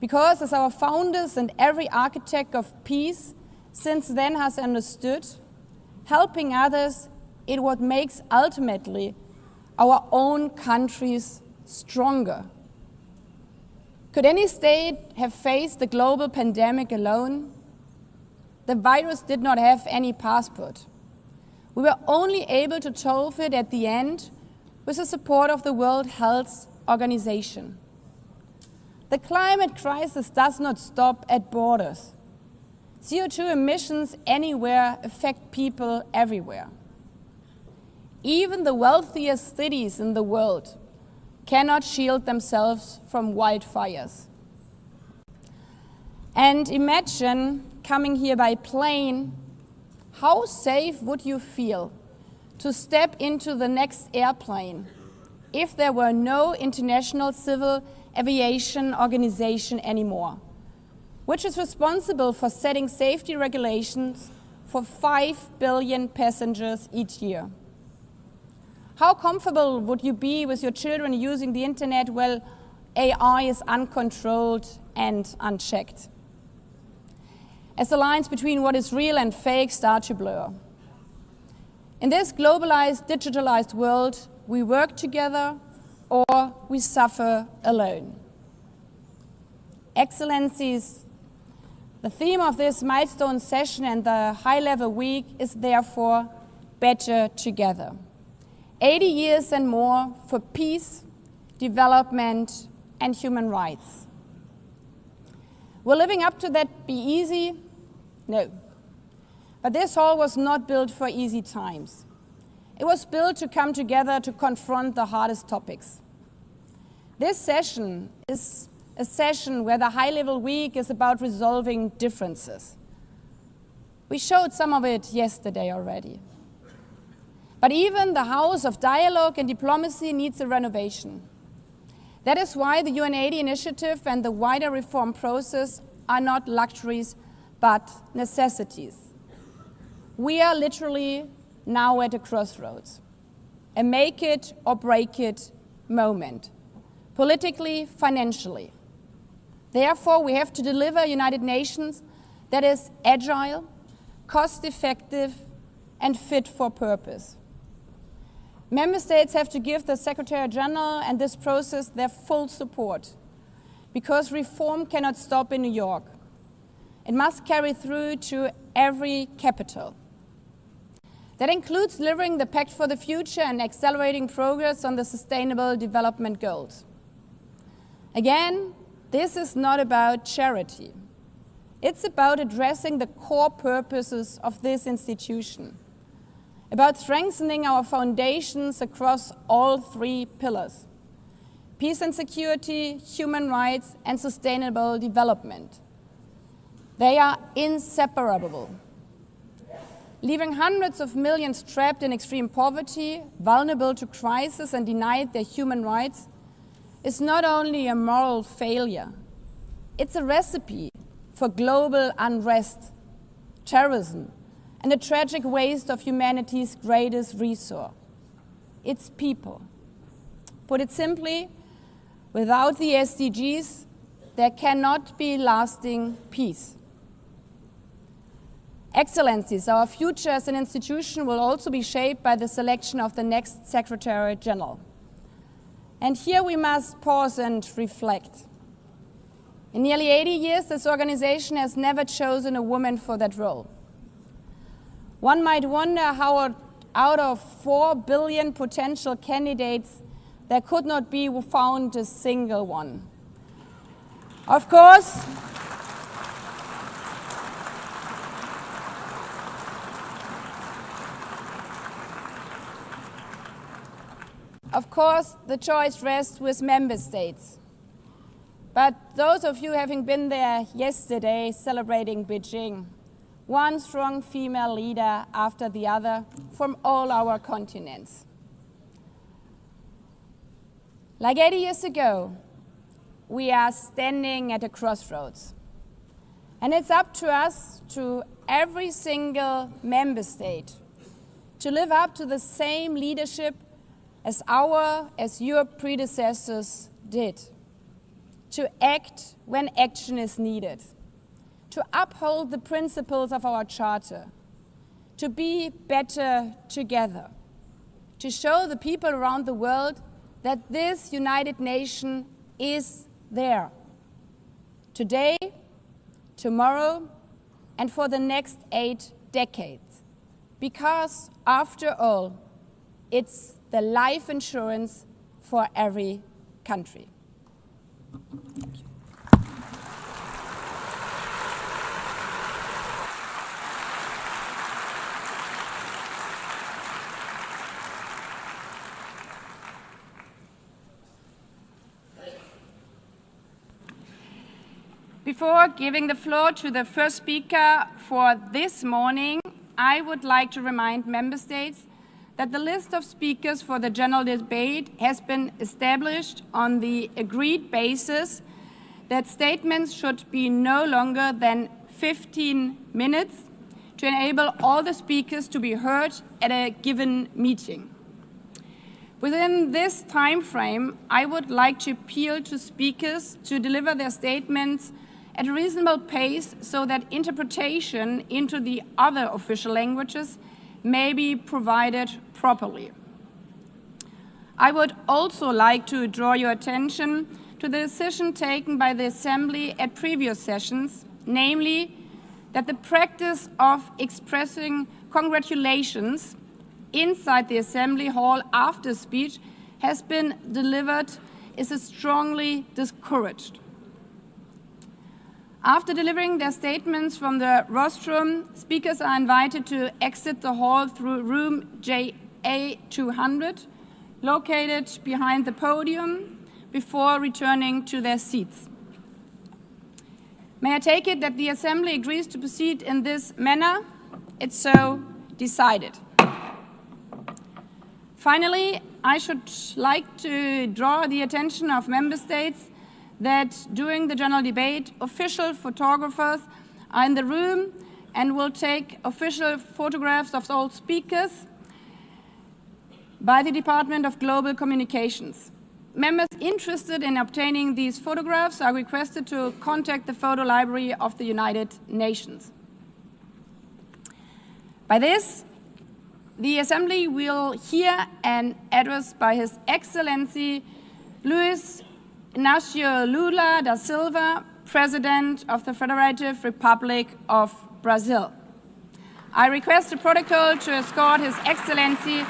Because as our founders and every architect of peace since then has understood, helping others is what makes ultimately our own countries stronger. Could any state have faced the global pandemic alone? the virus did not have any passport. We were only able to solve it at the end with the support of the World Health Organization. The climate crisis does not stop at borders. CO2 emissions anywhere affect people everywhere. Even the wealthiest cities in the world cannot shield themselves from wildfires. And imagine coming here by plane, how safe would you feel to step into the next airplane if there were no International Civil Aviation Organization anymore, which is responsible for setting safety regulations for 5 billion passengers each year? How comfortable would you be with your children using the internet while AI is uncontrolled and unchecked, as the lines between what is real and fake start to blur? In this globalized, digitalized world, we work together or we suffer alone. Excellencies, the theme of this milestone session and the high-level week is therefore better together. 80 years and more for peace, development, and human rights. Will living up to that be easy? No. But this hall was not built for easy times. It was built to come together to confront the hardest topics. This session is a session where the high-level week is about resolving differences. We showed some of it yesterday already. But even the house of dialogue and diplomacy needs a renovation. That is why the UN80 initiative and the wider reform process are not luxuries, but necessities. We are literally now at a crossroads, a make it or break it moment, politically, financially. Therefore, we have to deliver a United Nations that is agile, cost-effective, and fit for purpose. Member States have to give the Secretary General and this process their full support, because reform cannot stop in New York. It must carry through to every capital. That includes delivering the Pact for the Future and accelerating progress on the Sustainable Development Goals. Again, this is not about charity. It's about addressing the core purposes of this institution, about strengthening our foundations across all 3 pillars: peace and security, human rights, and sustainable development. They are inseparable. Leaving hundreds of millions trapped in extreme poverty, vulnerable to crisis, and denied their human rights is not only a moral failure, it's a recipe for global unrest, terrorism, and a tragic waste of humanity's greatest resource, its people. Put it simply, without the SDGs, there cannot be lasting peace. Excellencies, our future as an institution will also be shaped by the selection of the next Secretary General. And here we must pause and reflect. In nearly 80 years, this organization has never chosen a woman for that role. One might wonder how out of 4 billion potential candidates, there could not be found a single one. Of course, the choice rests with member states. But those of you having been there yesterday celebrating Beijing, one strong female leader after the other from all our continents. Like 80 years ago, we are standing at a crossroads. And it's up to us, to every single member state, to live up to the same leadership as your predecessors did, to act when action is needed, to uphold the principles of our charter, to be better together, to show the people around the world that this United Nation is there. Today, tomorrow, and for the next 8 decades. Because, after all, it's the life insurance for every country. Before giving the floor to the first speaker for this morning, I would like to remind Member States that the list of speakers for the general debate has been established on the agreed basis that statements should be no longer than 15 minutes to enable all the speakers to be heard at a given meeting. Within this time frame, I would like to appeal to speakers to deliver their statements at a reasonable pace so that interpretation into the other official languages may be provided properly. I would also like to draw your attention to the decision taken by the Assembly at previous sessions, namely that the practice of expressing congratulations inside the Assembly Hall after speech has been delivered is strongly discouraged. After delivering their statements from the rostrum, speakers are invited to exit the hall through room JA200, located behind the podium, before returning to their seats. May I take it that the Assembly agrees to proceed in this manner? It's so decided. Finally, I should like to draw the attention of Member States that during the general debate, official photographers are in the room and will take official photographs of all speakers by the Department of Global Communications. Members interested in obtaining these photographs are requested to contact the photo library of the United Nations. By this, the Assembly will hear an address by His Excellency Luis Inácio Lula da Silva, President of the Federative Republic of Brazil. I request the protocol to escort His Excellency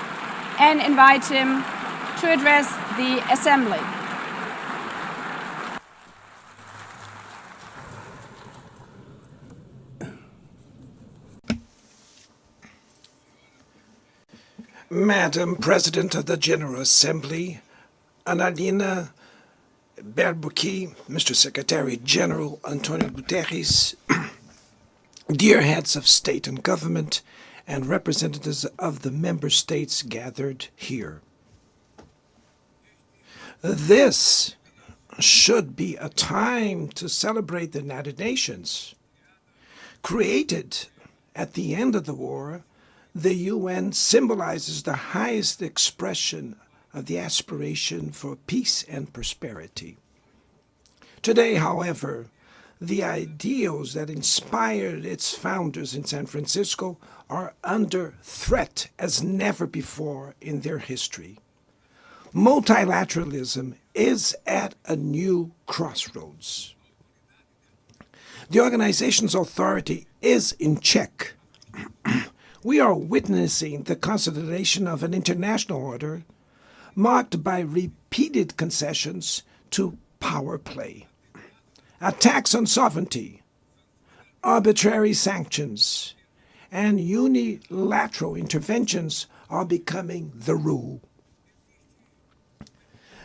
and invite him to address the Assembly. Madam President of the General Assembly, Analina Berbuki, Mr. Secretary General Antonio Guterres, dear heads of state and government, and representatives of the member states gathered here. This should be a time to celebrate the United Nations. Created at the end of the war, the UN symbolizes the highest expression of the aspiration for peace and prosperity. Today, however, the ideals that inspired its founders in San Francisco are under threat as never before in their history. Multilateralism is at a new crossroads. The organization's authority is in check. We are witnessing the consolidation of an international order marked by repeated concessions to power play. Attacks on sovereignty, arbitrary sanctions, and unilateral interventions are becoming the rule.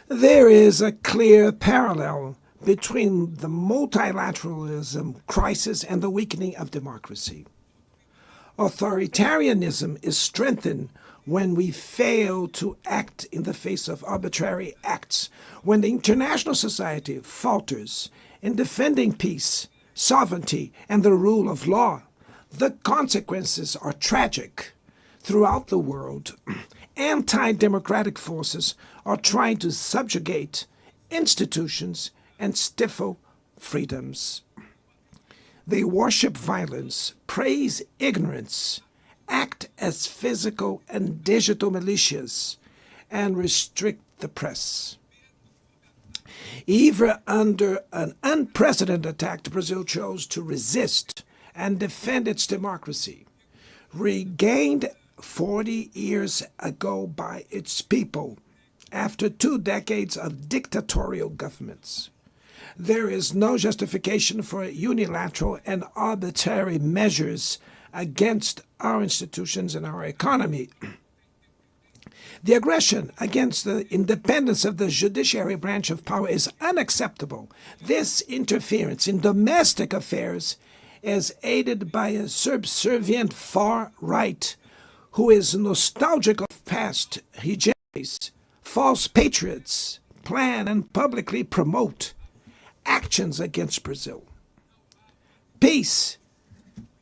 There is a clear parallel between the multilateralism crisis and the weakening of democracy. Authoritarianism is strengthened when we fail to act in the face of arbitrary acts, when the international society falters in defending peace, sovereignty, and the rule of law. The consequences are tragic. Throughout the world, anti-democratic forces are trying to subjugate institutions and stifle freedoms. They worship violence, praise ignorance, act as physical and digital militias, and restrict the press. Even under an unprecedented attack, Brazil chose to resist and defend its democracy, regained 40 years ago by its people after 2 decades of dictatorial governments. There is no justification for unilateral and arbitrary measures against our institutions and our economy. The aggression against the independence of the judiciary branch of power is unacceptable. This interference in domestic affairs is aided by a subservient far right who is nostalgic of past hegemonies. False patriots plan and publicly promote actions against Brazil. Peace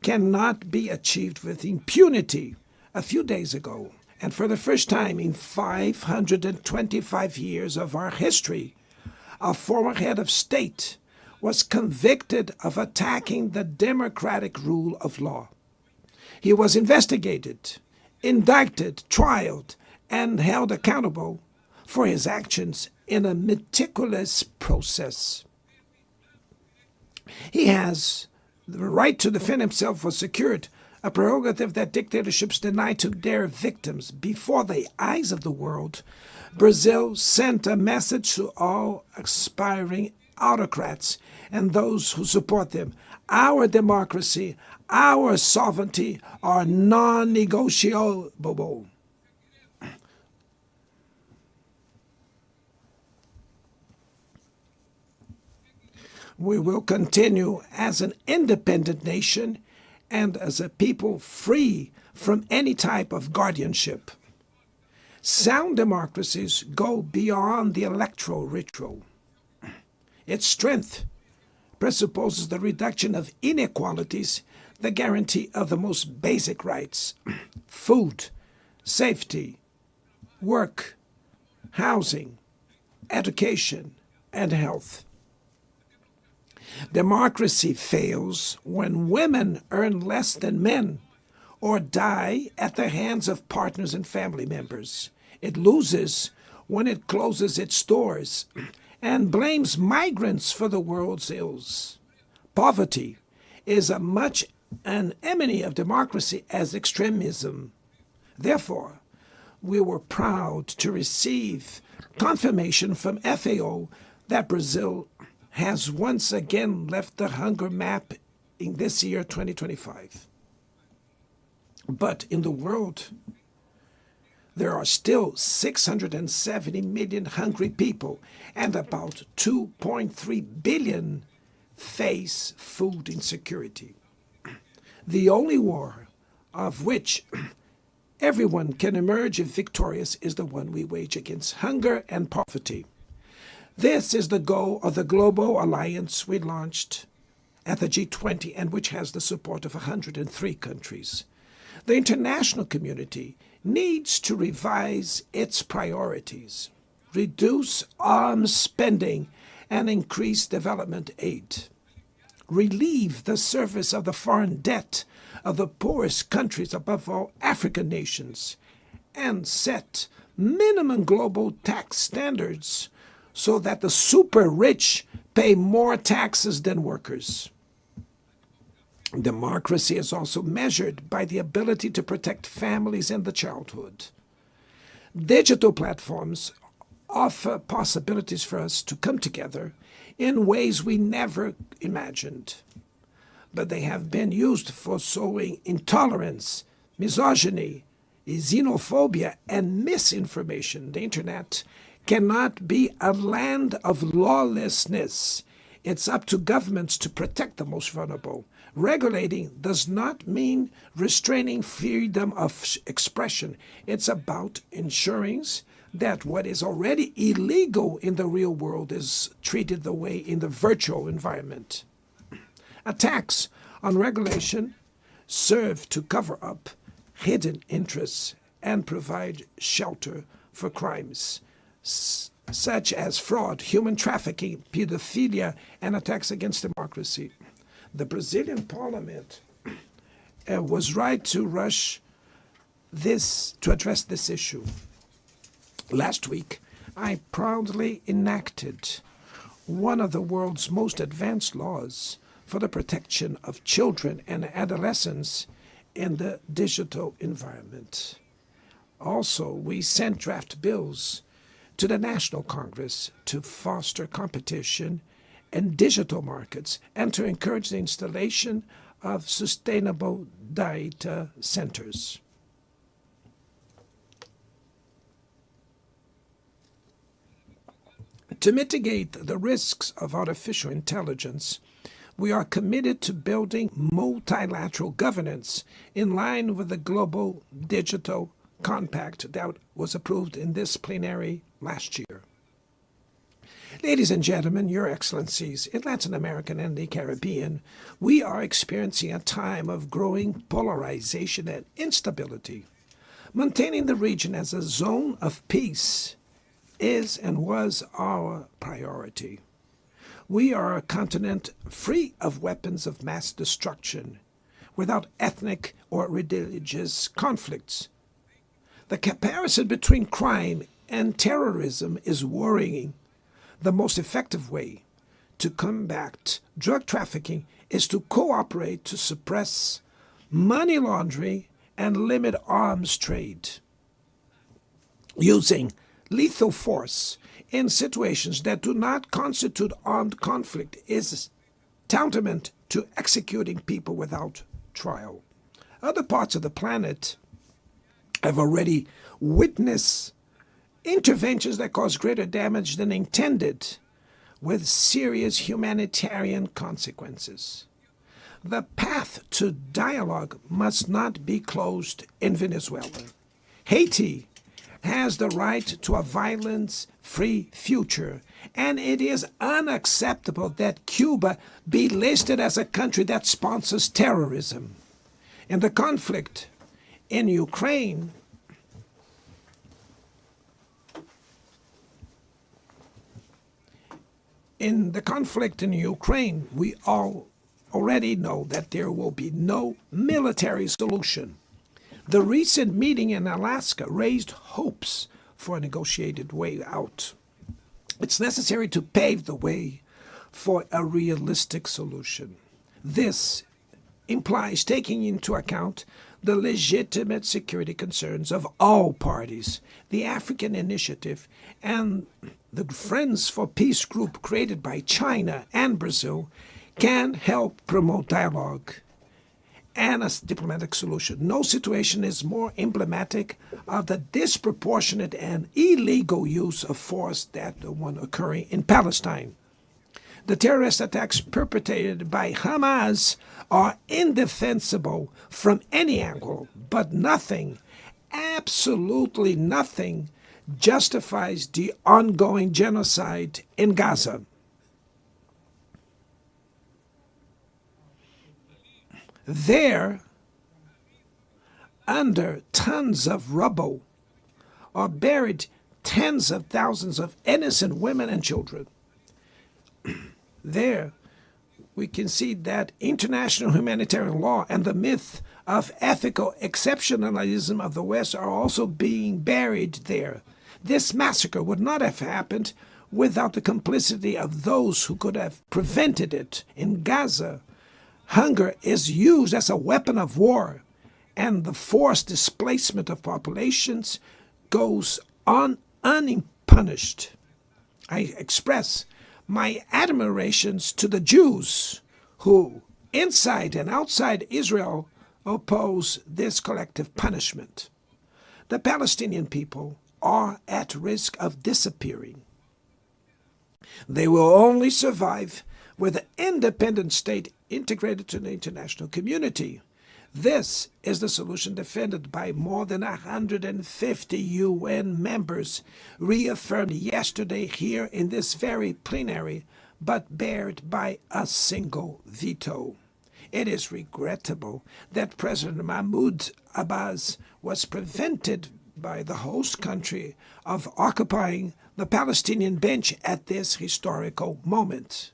cannot be achieved with impunity. A few days ago, and for the first time in 525 years of our history, a former head of state was convicted of attacking the democratic rule of law. He was investigated, indicted, trialed, and held accountable for his actions in a meticulous process. He has the right to defend himself was secured, a prerogative that dictatorships deny to their victims. Before the eyes of the world, Brazil sent a message to all aspiring autocrats and those who support them. Our democracy, our sovereignty are non-negotiable. We will continue as an independent nation and as a people free from any type of guardianship. Sound democracies go beyond the electoral ritual. Its strength presupposes the reduction of inequalities, the guarantee of the most basic rights: food, safety, work, housing, education, and health. Democracy fails when women earn less than men or die at the hands of partners and family members. It loses when it closes its doors and blames migrants for the world's ills. Poverty is as much an enemy of democracy as extremism. Therefore, we were proud to receive confirmation from FAO that Brazil has once again left the hunger map in this year, 2025. But in the world, there are still 670 million hungry people, and about 2.3 billion face food insecurity. The only war of which everyone can emerge victorious is the one we wage against hunger and poverty. This is the goal of the global alliance we launched at the G20 and which has the support of 103 countries. The international community needs to revise its priorities, reduce arms spending, and increase development aid. Relieve the service of the foreign debt of the poorest countries, above all African nations, and set minimum global tax standards so that the super rich pay more taxes than workers. Democracy is also measured by the ability to protect families and the childhood. Digital platforms offer possibilities for us to come together in ways we never imagined. But they have been used for sowing intolerance, misogyny, xenophobia, and misinformation. The internet cannot be a land of lawlessness. It's up to governments to protect the most vulnerable. Regulating does not mean restraining freedom of expression. It's about ensuring that what is already illegal in the real world is treated the way in the virtual environment. Attacks on regulation serve to cover up hidden interests and provide shelter for crimes such as fraud, human trafficking, pedophilia, and attacks against democracy. The Brazilian parliament was right to rush to address this issue. Last week, I proudly enacted one of the world's most advanced laws for the protection of children and adolescents in the digital environment. Also, we sent draft bills to the National Congress to foster competition in digital markets and to encourage the installation of sustainable data centers. To mitigate the risks of artificial intelligence, we are committed to building multilateral governance in line with the Global Digital Compact that was approved in this plenary last year. Ladies and gentlemen, Your Excellencies, in Latin America and the Caribbean, we are experiencing a time of growing polarization and instability. Maintaining the region as a zone of peace is and was our priority. We are a continent free of weapons of mass destruction, without ethnic or religious conflicts. The comparison between crime and terrorism is worrying. The most effective way to combat drug trafficking is to cooperate to suppress money laundering and limit arms trade. Using lethal force in situations that do not constitute armed conflict is tantamount to executing people without trial. Other parts of the planet have already witnessed interventions that cause greater damage than intended, with serious humanitarian consequences. The path to dialogue must not be closed in Venezuela. Haiti has the right to a violence-free future, and it is unacceptable that Cuba be listed as a country that sponsors terrorism. In the conflict in Ukraine, we all already know that there will be no military solution. The recent meeting in Alaska raised hopes for a negotiated way out. It's necessary to pave the way for a realistic solution. This implies taking into account the legitimate security concerns of all parties. The African Initiative and the Friends for Peace group created by China and Brazil can help promote dialogue and a diplomatic solution. No situation is more emblematic of the disproportionate and illegal use of force than the one occurring in Palestine. The terrorist attacks perpetrated by Hamas are indefensible from any angle, but nothing, absolutely nothing, justifies the ongoing genocide in Gaza. There, under tons of rubble, are buried tens of thousands of innocent women and children. There, we can see that international humanitarian law and the myth of ethical exceptionalism of the West are also being buried there. This massacre would not have happened without the complicity of those who could have prevented it. In Gaza, hunger is used as a weapon of war, and the forced displacement of populations goes on unpunished. I express my admirations to the Jews who, inside and outside Israel, oppose this collective punishment. The Palestinian people are at risk of disappearing. They will only survive with an independent state integrated to the international community. This is the solution defended by more than 150 UN members, reaffirmed yesterday here in this very plenary, but barred by a single veto. It is regrettable that President Mahmoud Abbas was prevented by the host country of occupying the Palestinian bench at this historical moment.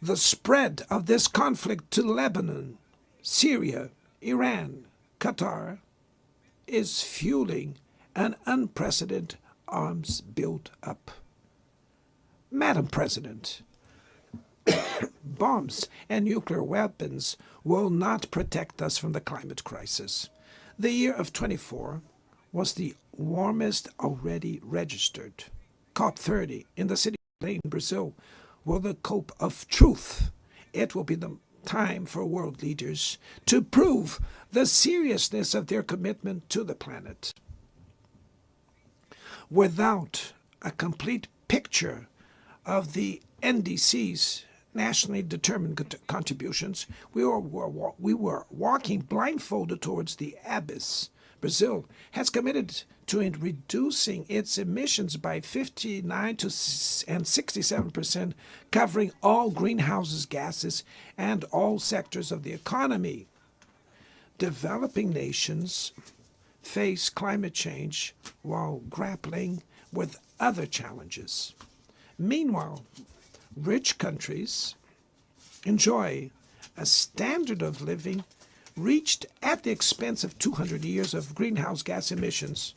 The spread of this conflict to Lebanon, Syria, Iran, Qatar is fueling an unprecedented arms build-up. Madam President, bombs and nuclear weapons will not protect us from the climate crisis. The year of 24 was the warmest already registered. COP30 in the city of in Brazil will the COP of truth. It will be the time for world leaders to prove the seriousness of their commitment to the planet. Without a complete picture of the NDC's nationally determined contributions, we were walking blindfolded towards the abyss. Brazil has committed to reducing its emissions by 59 and 67%, covering all greenhouse gases and all sectors of the economy. Developing nations face climate change while grappling with other challenges. Meanwhile, rich countries enjoy a standard of living reached at the expense of 200 years of greenhouse gas emissions,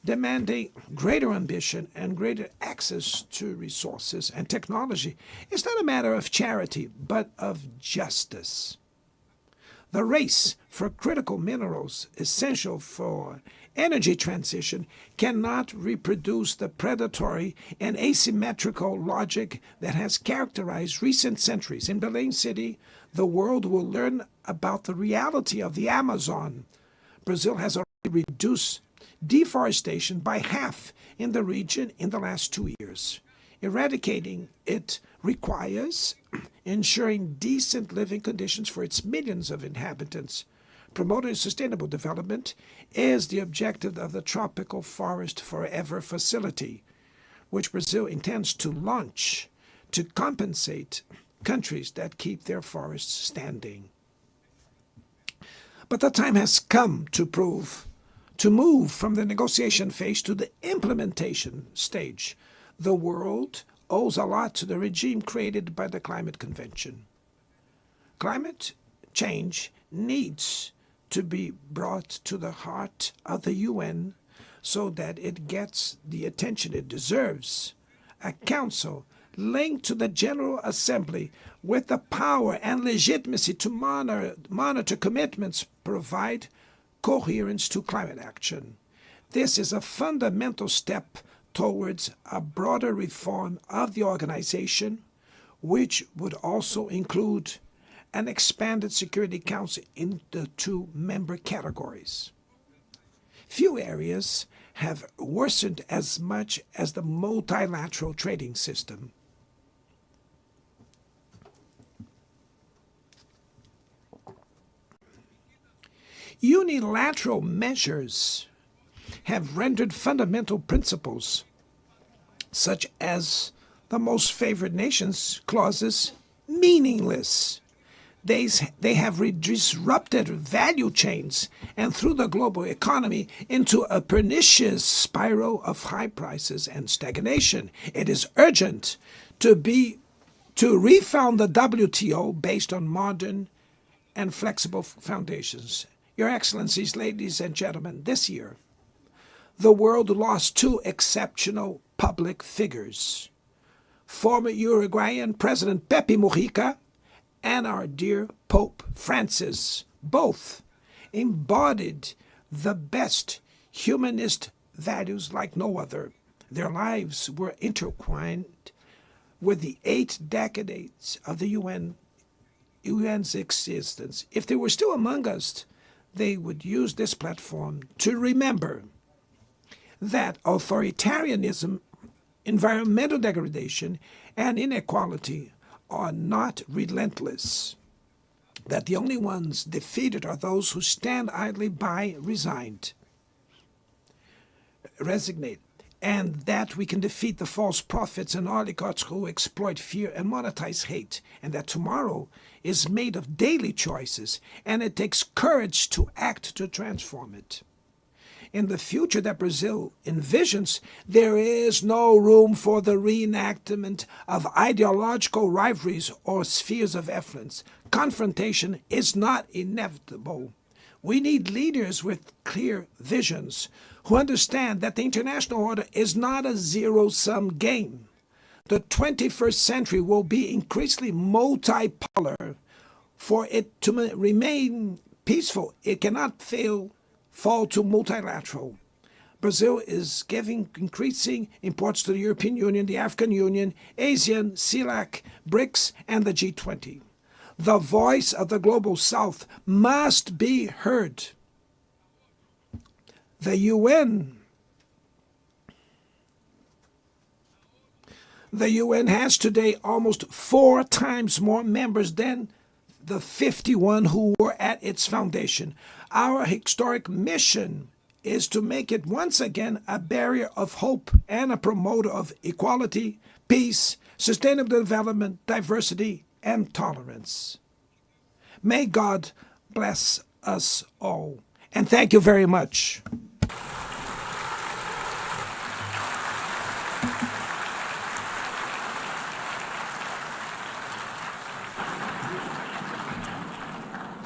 demanding greater ambition and greater access to resources and technology. It's not a matter of charity, but of justice. The race for critical minerals essential for energy transition cannot reproduce the predatory and asymmetrical logic that has characterized recent centuries. In Belém City, the world will learn about the reality of the Amazon. Brazil has already reduced deforestation by half in the region in the last 2 years. Eradicating it requires ensuring decent living conditions for its millions of inhabitants. Promoting sustainable development is the objective of the Tropical Forest Forever facility, which Brazil intends to launch to compensate countries that keep their forests standing. But the time has come to move from the negotiation phase to the implementation stage. The world owes a lot to the regime created by the Climate Convention. Climate change needs to be brought to the heart of the UN so that it gets the attention it deserves. A council linked to the General Assembly with the power and legitimacy to monitor commitments provide coherence to climate action. This is a fundamental step towards a broader reform of the organization, which would also include an expanded Security Council in the 2 member categories. Few areas have worsened as much as the multilateral trading system. Unilateral measures have rendered fundamental principles, such as the most favored nations clauses, meaningless. They have disrupted value chains and threw the global economy into a pernicious spiral of high prices and stagnation. It is urgent to refound the WTO based on modern and flexible foundations. Your Excellencies, ladies and gentlemen, this year, the world lost 2 exceptional public figures. Former Uruguayan President Pepe Mujica and our dear Pope Francis, both embodied the best humanist values like no other. Their lives were intertwined with the 8 decades of the UN's existence. If they were still among us, they would use this platform to remember that authoritarianism, environmental degradation, and inequality are not relentless, that the only ones defeated are those who stand idly by, resigned, and that we can defeat the false prophets and oligarchs who exploit fear and monetize hate, and that tomorrow is made of daily choices, and it takes courage to act to transform it. In the future that Brazil envisions, there is no room for the reenactment of ideological rivalries or spheres of influence. Confrontation is not inevitable. We need leaders with clear visions who understand that the international order is not a zero-sum game. The 21st century will be increasingly multipolar. For it to remain peaceful, it cannot fall to multilateral. Brazil is giving increasing importance to the European Union, the African Union, ASEAN, CELAC, BRICS, and the G20. The voice of the Global South must be heard. The UN has today almost 4 times more members than the 51 who were at its foundation. Our historic mission is to make it once again a barrier of hope and a promoter of equality, peace, sustainable development, diversity, and tolerance. May God bless us all. And thank you very much.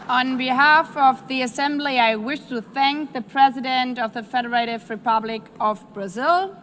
On behalf of the Assembly, I wish to thank the President of the Federative Republic of Brazil,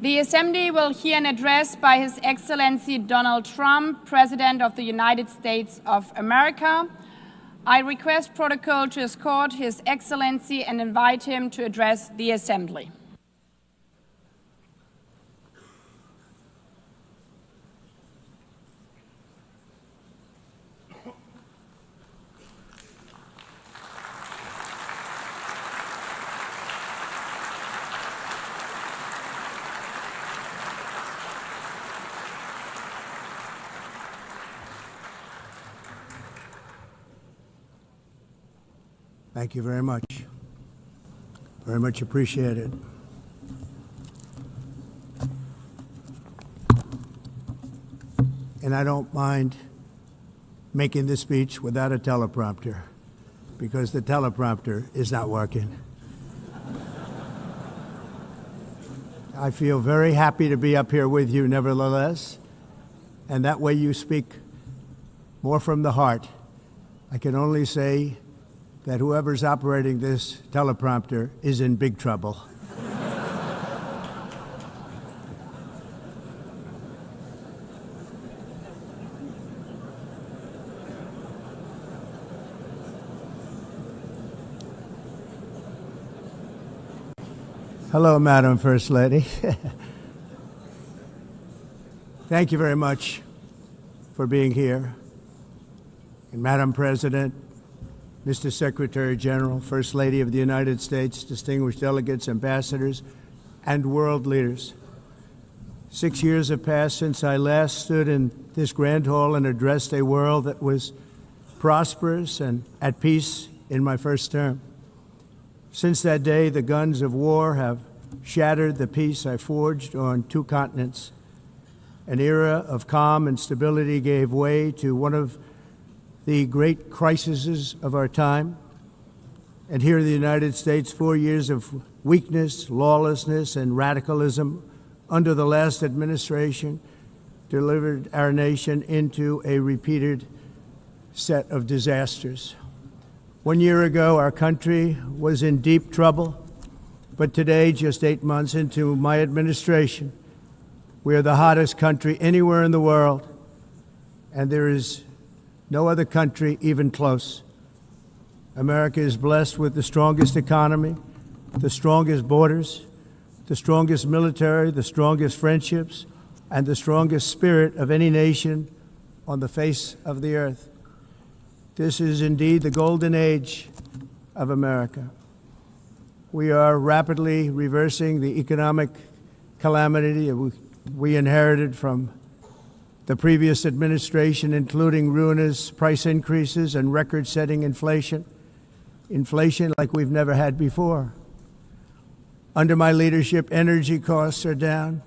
the Assembly will hear an address by His Excellency Donald Trump, President of the United States of America. I request protocol to escort His Excellency and invite him to address the Assembly. Thank you very much. Very much appreciated. And I don't mind making this speech without a teleprompter, because the teleprompter is not working. I feel very happy to be up here with you nevertheless, and that way you speak more from the heart. I can only say that whoever's operating this teleprompter is in big trouble. Hello, Madam First Lady. Thank you very much for being here. And Madam President, Mr. Secretary General, First Lady of the United States, distinguished delegates, ambassadors, and world leaders. 6 years have passed since I last stood in this grand hall and addressed a world that was prosperous and at peace in my first term. Since that day, the guns of war have shattered the peace I forged on 2 continents. An era of calm and stability gave way to one of the great crises of our time. And here in the United States, 4 years of weakness, lawlessness, and radicalism under the last administration delivered our nation into a repeated set of disasters. 1 year ago, our country was in deep trouble, but today, just 8 months into my administration, we are the hottest country anywhere in the world, and there is no other country even close. America is blessed with the strongest economy, the strongest borders, the strongest military, the strongest friendships, and the strongest spirit of any nation on the face of the earth. This is indeed the golden age of America. We are rapidly reversing the economic calamity we inherited from the previous administration, including ruinous price increases and record-setting inflation like we've never had before. Under my leadership, energy costs are down,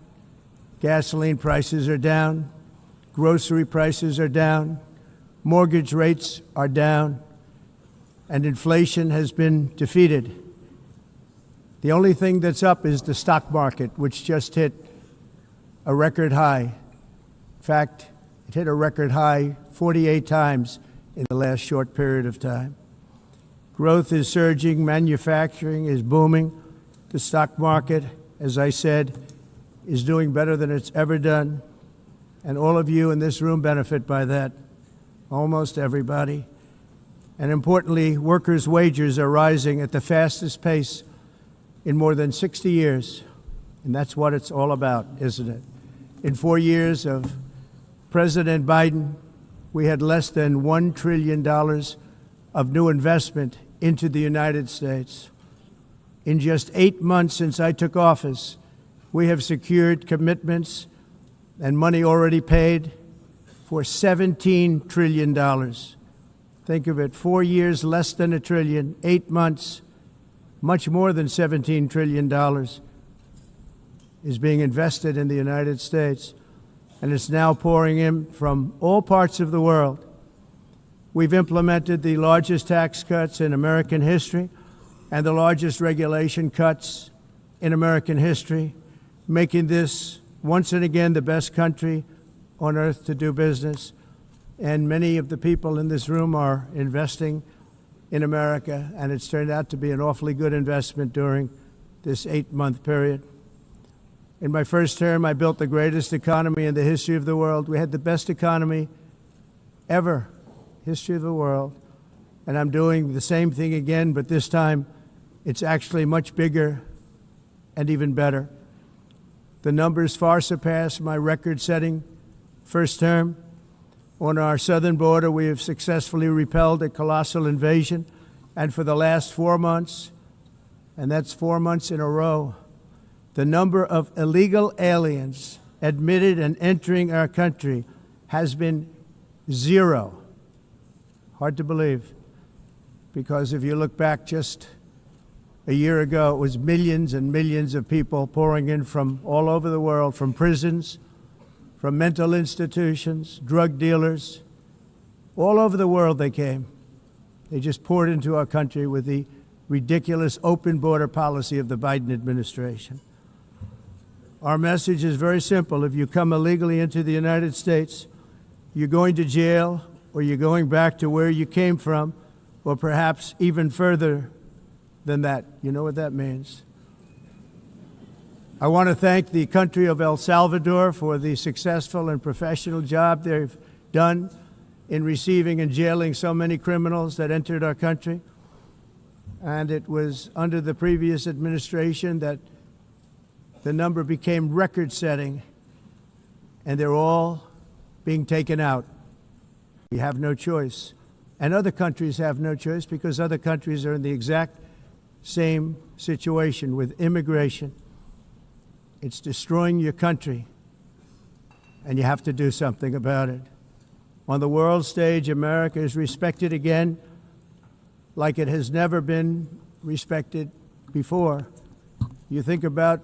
gasoline prices are down, grocery prices are down, mortgage rates are down, and inflation has been defeated. The only thing that's up is the stock market, which just hit a record high. In fact, it hit a record high 48 times in the last short period of time. Growth is surging, manufacturing is booming. The stock market, as I said, is doing better than it's ever done. And all of you in this room benefit by that, almost everybody. And importantly, workers' wages are rising at the fastest pace in more than 60 years. And that's what it's all about, isn't it? In 4 years of President Biden, we had less than $1 trillion of new investment into the United States. In just 8 months since I took office, we have secured commitments and money already paid for $17 trillion. Think of it, 4 years, less than $1 trillion, 8 months, much more than $17 trillion is being invested in the United States, and it's now pouring in from all parts of the world. We've implemented the largest tax cuts in American history and the largest regulation cuts in American history, making this once and again the best country on earth to do business. And many of the people in this room are investing in America, and it's turned out to be an awfully good investment during this 8-month period. In my first term, I built the greatest economy in the history of the world. We had the best economy ever, history of the world. And I'm doing the same thing again, but this time it's actually much bigger and even better. The numbers far surpass my record-setting first term. On our southern border, we have successfully repelled a colossal invasion. And for the last 4 months, and that's 4 months in a row, the number of illegal aliens admitted and entering our country has been 0. Hard to believe, because if you look back just a year ago, it was millions and millions of people pouring in from all over the world, from prisons, from mental institutions, drug dealers. All over the world they came. They just poured into our country with the ridiculous open border policy of the Biden administration. Our message is very simple. If you come illegally into the United States, you're going to jail, or you're going back to where you came from, or perhaps even further than that. You know what that means. I want to thank the country of El Salvador for the successful and professional job they've done in receiving and jailing so many criminals that entered our country. And it was under the previous administration that the number became record-setting, and they're all being taken out. We have no choice. And other countries have no choice, because other countries are in the exact same situation with immigration. It's destroying your country, and you have to do something about it. On the world stage, America is respected again like it has never been respected before. You think about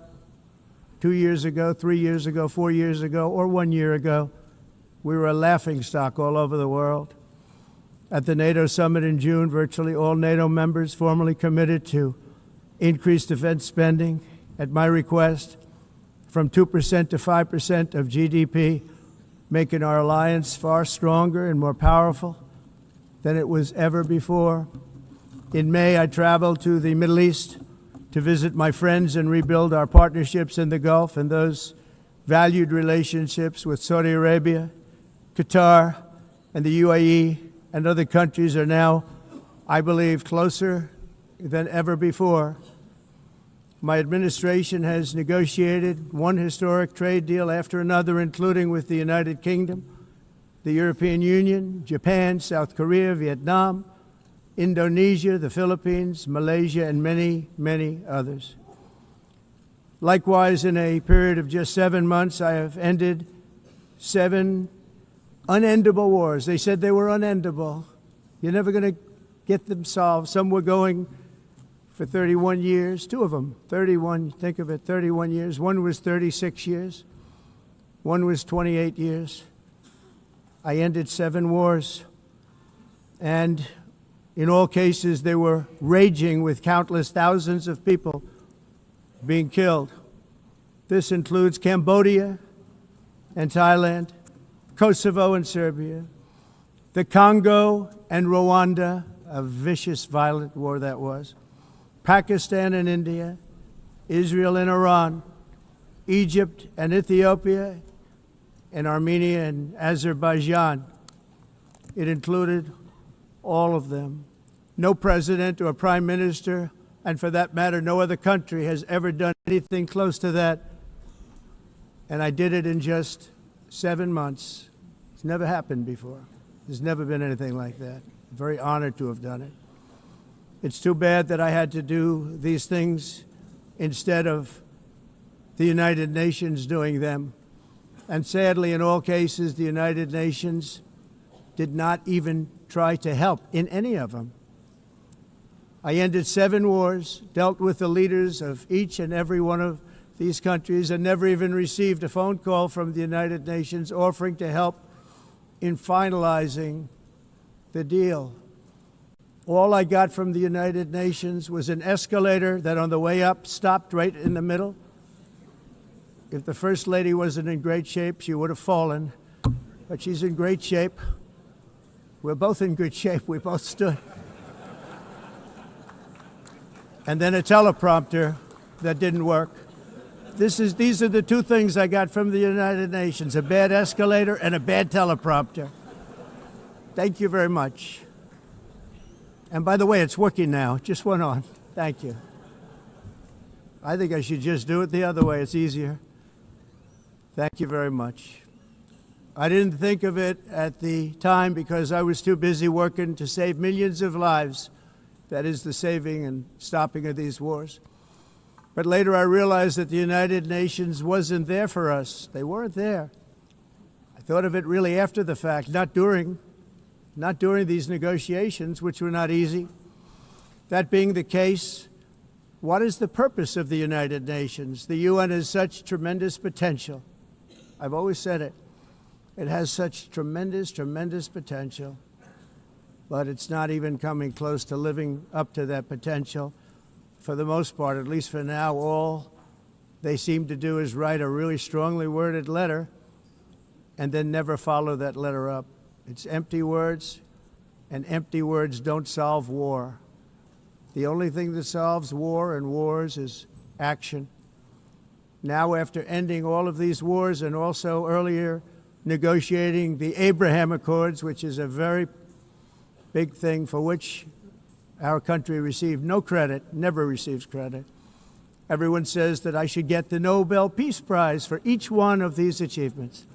2 years ago, 3 years ago, 4 years ago, or 1 year ago, we were a laughingstock all over the world. At the NATO summit in June, virtually all NATO members formally committed to increase defense spending, at my request, from 2% to 5% of GDP, making our alliance far stronger and more powerful than it was ever before. In May, I traveled to the Middle East to visit my friends and rebuild our partnerships in the Gulf, and those valued relationships with Saudi Arabia, Qatar, and the UAE and other countries are now, I believe, closer than ever before. My administration has negotiated one historic trade deal after another, including with the United Kingdom, the European Union, Japan, South Korea, Vietnam, Indonesia, the Philippines, Malaysia, and many, many others. Likewise, in a period of just 7 months, I have ended 7 unendable wars. They said they were unendable. You're never going to get them solved. Some were going for 31 years, 2 of them, 31, think of it, 31 years. One was 36 years. One was 28 years. I ended 7 wars. And in all cases, they were raging with countless thousands of people being killed. This includes Cambodia and Thailand, Kosovo and Serbia, the Congo and Rwanda, a vicious, violent war that was, Pakistan and India, Israel and Iran, Egypt and Ethiopia, and Armenia and Azerbaijan. It included all of them. No president or prime minister, and for that matter, no other country has ever done anything close to that. And I did it in just 7 months. It's never happened before. There's never been anything like that. I'm very honored to have done it. It's too bad that I had to do these things instead of the United Nations doing them. And sadly, in all cases, the United Nations did not even try to help in any of them. I ended 7 wars, dealt with the leaders of each and every one of these countries, and never even received a phone call from the United Nations offering to help in finalizing the deal. All I got from the United Nations was an escalator that on the way up stopped right in the middle. If the First Lady wasn't in great shape, she would have fallen, but she's in great shape. We're both in good shape. We both stood. And then a teleprompter that didn't work. These are the 2 things I got from the United Nations, a bad escalator and a bad teleprompter. Thank you very much. And by the way, it's working now. It just went on. Thank you. I think I should just do it the other way. It's easier. Thank you very much. I didn't think of it at the time because I was too busy working to save millions of lives. That is the saving and stopping of these wars. But later I realized that the United Nations wasn't there for us. They weren't there. I thought of it really after the fact, not during these negotiations, which were not easy. That being the case, what is the purpose of the United Nations? The UN has such tremendous potential. I've always said it. It has such tremendous, tremendous potential, but it's not even coming close to living up to that potential. For the most part, at least for now, all they seem to do is write a really strongly worded letter and then never follow that letter up. It's empty words, and empty words don't solve war. The only thing that solves war and wars is action. Now, after ending all of these wars and also earlier negotiating the Abraham Accords, which is a very big thing for which our country received no credit, never receives credit. Everyone says that I should get the Nobel Peace Prize for each one of these achievements.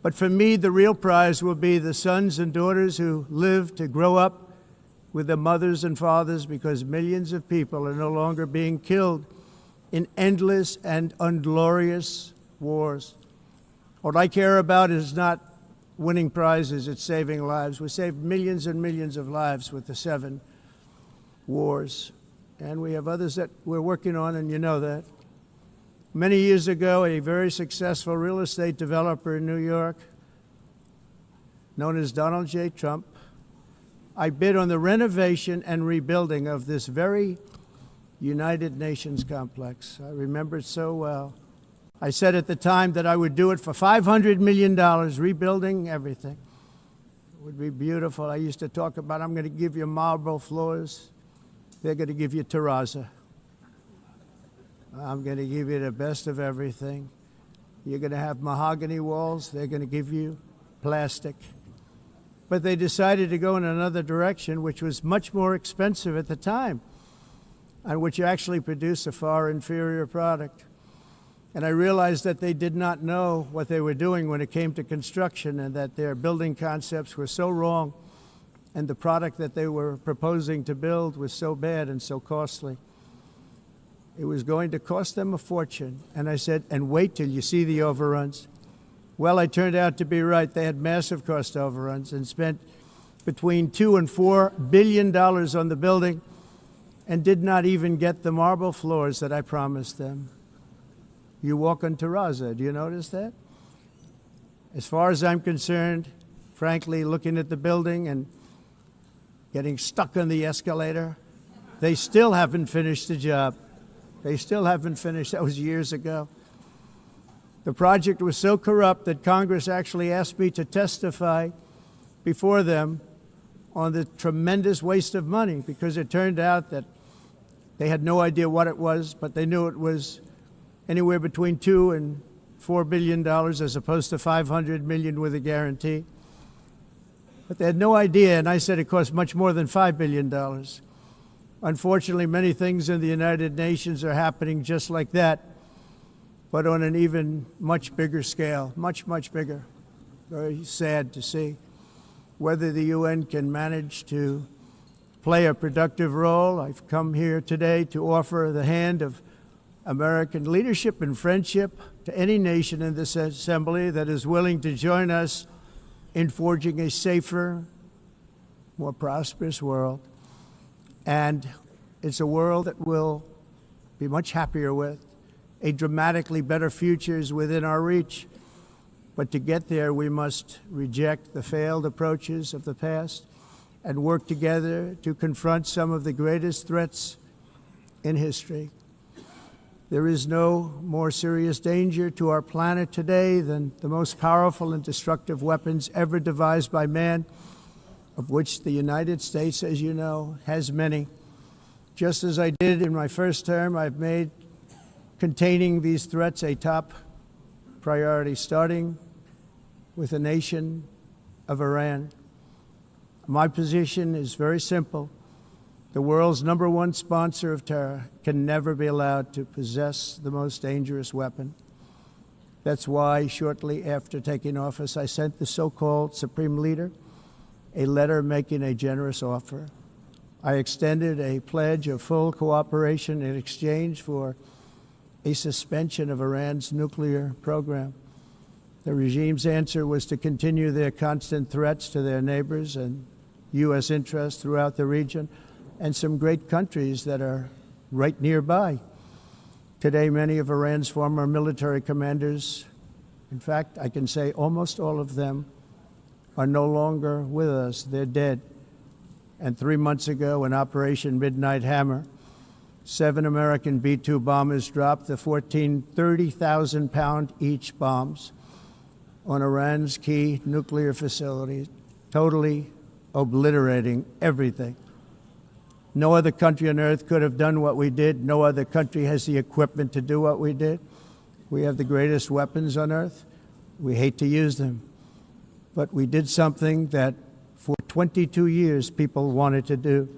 But for me, the real prize will be the sons and daughters who live to grow up with their mothers and fathers, because millions of people are no longer being killed in endless and unglorious wars. What I care about is not winning prizes, it's saving lives. We saved millions and millions of lives with the 7 wars. And we have others that we're working on, and you know that. Many years ago, a very successful real estate developer in New York, known as Donald J. Trump, I bid on the renovation and rebuilding of this very United Nations complex. I remember it so well. I said at the time that I would do it for $500 million, rebuilding everything. would be beautiful. I used to talk about, I'm going to give you marble floors. They're going to give you terrazzo. I'm going to give you the best of everything. You're going to have mahogany walls. They're going to give you plastic. But they decided to go in another direction, which was much more expensive at the time, and which actually produced a far inferior product. And I realized that they did not know what they were doing when it came to construction, and that their building concepts were so wrong, and the product that they were proposing to build was so bad and so costly. It was going to cost them a fortune. And I said, and wait till you see the overruns. Well, I turned out to be right. They had massive cost overruns and spent between $2 and $4 billion on the building and did not even get the marble floors that I promised them. You walk on terrazzo. Do you notice that? As far as I'm concerned, frankly, looking at the building and getting stuck on the escalator, they still haven't finished the job. They still haven't finished. That was years ago. The project was so corrupt that Congress actually asked me to testify before them on the tremendous waste of money, because it turned out that they had no idea what it was, but they knew it was anywhere between $2 and $4 billion as opposed to $500 million with a guarantee. But they had no idea, and I said it cost much more than $5 billion. Unfortunately, many things in the United Nations are happening just like that, but on an even much bigger scale, much, much bigger. Very sad to see. Whether the UN can manage to play a productive role, I've come here today to offer the hand of American leadership and friendship to any nation in this assembly that is willing to join us in forging a safer, more prosperous world. And it's a world that we'll be much happier with. A dramatically better future is within our reach. But to get there, we must reject the failed approaches of the past and work together to confront some of the greatest threats in history. There is no more serious danger to our planet today than the most powerful and destructive weapons ever devised by man, of which the United States, as you know, has many. Just as I did in my first term, I've made containing these threats a top priority, starting with the nation of Iran. My position is very simple. The world's #1 sponsor of terror can never be allowed to possess the most dangerous weapon. That's why shortly after taking office, I sent the so-called Supreme Leader a letter making a generous offer. I extended a pledge of full cooperation in exchange for a suspension of Iran's nuclear program. The regime's answer was to continue their constant threats to their neighbors and U.S. interests throughout the region, and some great countries that are right nearby. Today, many of Iran's former military commanders, in fact, I can say almost all of them, are no longer with us. They're dead. And 3 months ago, in Operation Midnight Hammer, 7 American B-2 bombers dropped the 14 30,000-pound each bombs on Iran's key nuclear facilities, totally obliterating everything. No other country on earth could have done what we did. No other country has the equipment to do what we did. We have the greatest weapons on earth. We hate to use them. But we did something that for 22 years people wanted to do.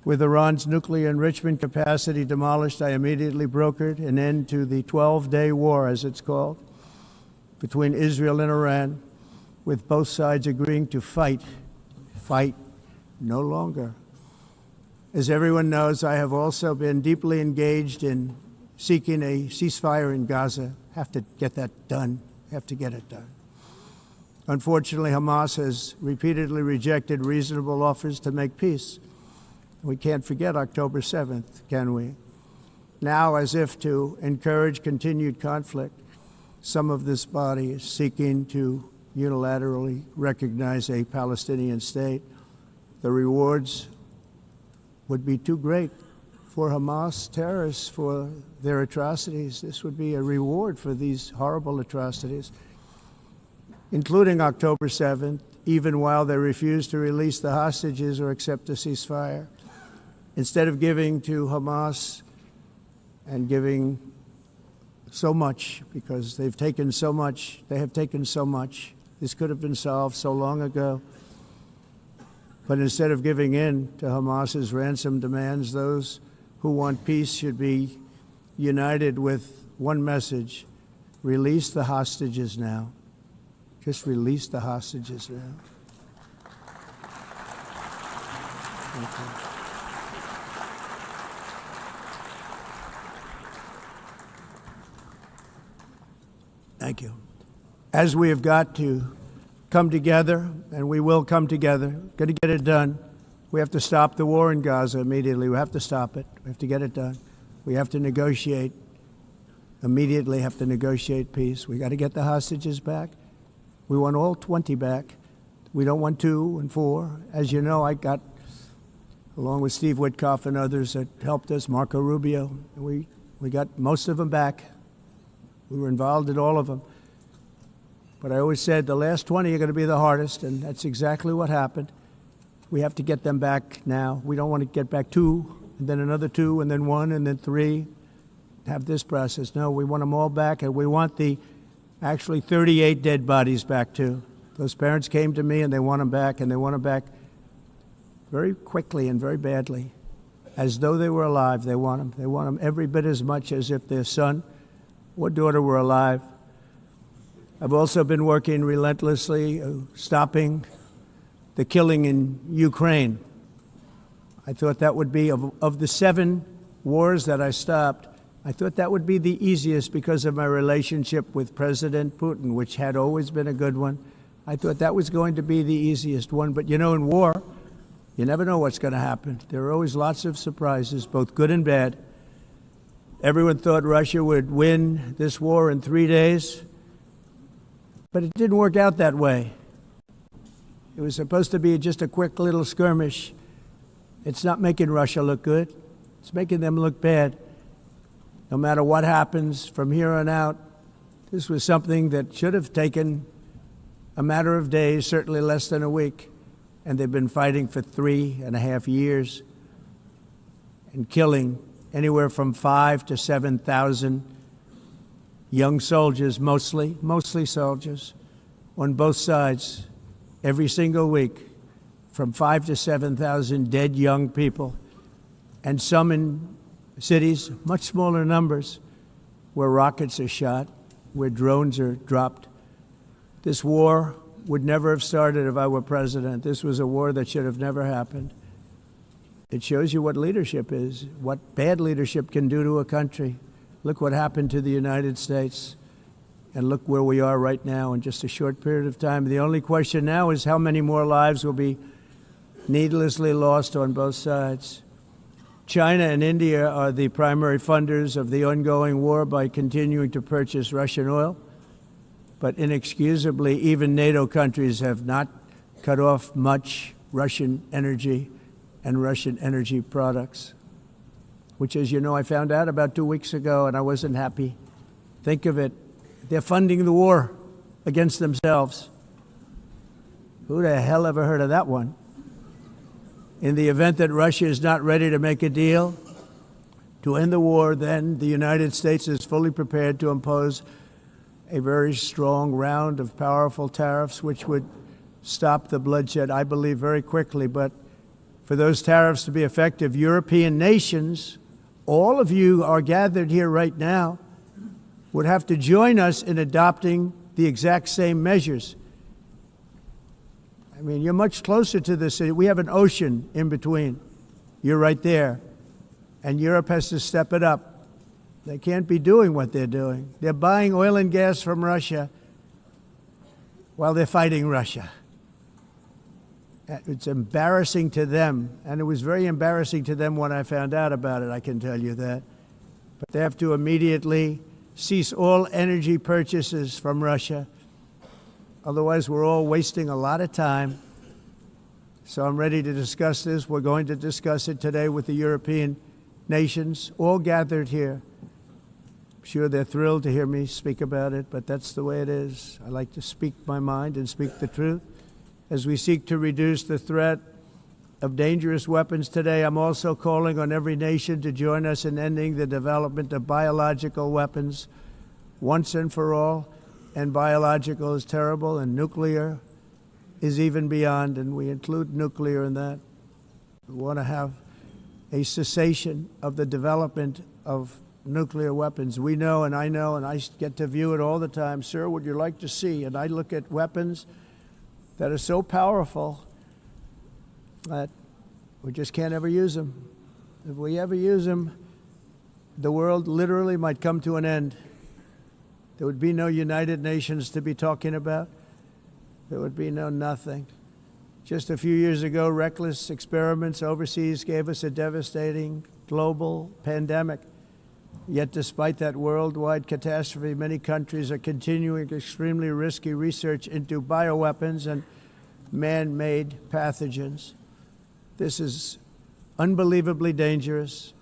With Iran's nuclear enrichment capacity demolished, I immediately brokered an end to the 12-day war, as it's called, between Israel and Iran, with both sides agreeing to fight no longer. As everyone knows, I have also been deeply engaged in seeking a ceasefire in Gaza. Have to get that done. Have to get it done. Unfortunately, Hamas has repeatedly rejected reasonable offers to make peace. We can't forget October 7th, can we? Now, as if to encourage continued conflict, some of this body is seeking to unilaterally recognize a Palestinian state. The rewards would be too great for Hamas terrorists for their atrocities. This would be a reward for these horrible atrocities, including October 7th, even while they refuse to release the hostages or accept a ceasefire. Instead of giving to Hamas and giving so much, because they've taken so much, they have taken so much. This could have been solved so long ago. But instead of giving in to Hamas's ransom demands, those who want peace should be united with one message: release the hostages now. Just release the hostages now. Thank you. Thank you. As we have got to come together, and we will come together, going to get it done. We have to stop the war in Gaza immediately. We have to stop it. We have to get it done. We have to negotiate, immediately have to negotiate peace. We got to get the hostages back. We want all 20 back. We don't want 2 and 4. As you know, I got, along with Steve Witkoff and others that helped us, Marco Rubio, we got most of them back. We were involved in all of them. But I always said the last 20 are going to be the hardest, and that's exactly what happened. We have to get them back now. We don't want to get back 2, and then another 2, and then 1, and then 3. Have this process. No, we want them all back, and we want the actually 38 dead bodies back too. Those parents came to me, and they want them back, and they want them back very quickly and very badly, as though they were alive. They want them. They want them every bit as much as if their son or daughter were alive. I've also been working relentlessly, stopping the killing in Ukraine. I thought that would be, of the 7 wars that I stopped, I thought that would be the easiest because of my relationship with President Putin, which had always been a good one. I thought that was going to be the easiest one. But you know, in war, you never know what's going to happen. There are always lots of surprises, both good and bad. Everyone thought Russia would win this war in 3 days. But it didn't work out that way. It was supposed to be just a quick little skirmish. It's not making Russia look good. It's making them look bad. No matter what happens from here on out, this was something that should have taken a matter of days, certainly less than a week. And they've been fighting for 3.5 years and killing anywhere from 5,000 to 7,000 young soldiers, mostly soldiers, on both sides, every single week, from 5,000 to 7,000 dead young people, and some in cities, much smaller numbers, where rockets are shot, where drones are dropped. This war would never have started if I were president. This was a war that should have never happened. It shows you what leadership is, what bad leadership can do to a country. Look what happened to the United States, and look where we are right now in just a short period of time. The only question now is how many more lives will be needlessly lost on both sides. China and India are the primary funders of the ongoing war by continuing to purchase Russian oil. But inexcusably, even NATO countries have not cut off much Russian energy and Russian energy products, which, as you know, I found out about 2 weeks ago, and I wasn't happy. Think of it. They're funding the war against themselves. Who the hell ever heard of that one? In the event that Russia is not ready to make a deal to end the war, then the United States is fully prepared to impose a very strong round of powerful tariffs, which would stop the bloodshed, I believe, very quickly. But for those tariffs to be effective, European nations, all of you are gathered here right now, would have to join us in adopting the exact same measures. I mean, you're much closer to this. We have an ocean in between. You're right there. And Europe has to step it up. They can't be doing what they're doing. They're buying oil and gas from Russia while they're fighting Russia. It's embarrassing to them, and it was very embarrassing to them when I found out about it, I can tell you that. But they have to immediately cease all energy purchases from Russia. Otherwise, we're all wasting a lot of time. So I'm ready to discuss this. We're going to discuss it today with the European nations, all gathered here. I'm sure they're thrilled to hear me speak about it, but that's the way it is. I like to speak my mind and speak the truth. As we seek to reduce the threat of dangerous weapons today, I'm also calling on every nation to join us in ending the development of biological weapons once and for all. And biological is terrible, and nuclear is even beyond, and we include nuclear in that. We want to have a cessation of the development of nuclear weapons. We know, and I get to view it all the time. Sir, would you like to see? And I look at weapons that are so powerful that we just can't ever use them. If we ever use them, the world literally might come to an end. There would be no United Nations to be talking about. There would be no nothing. Just a few years ago, reckless experiments overseas gave us a devastating global pandemic. Yet despite that worldwide catastrophe, many countries are continuing extremely risky research into bioweapons and man-made pathogens. This is unbelievably dangerous.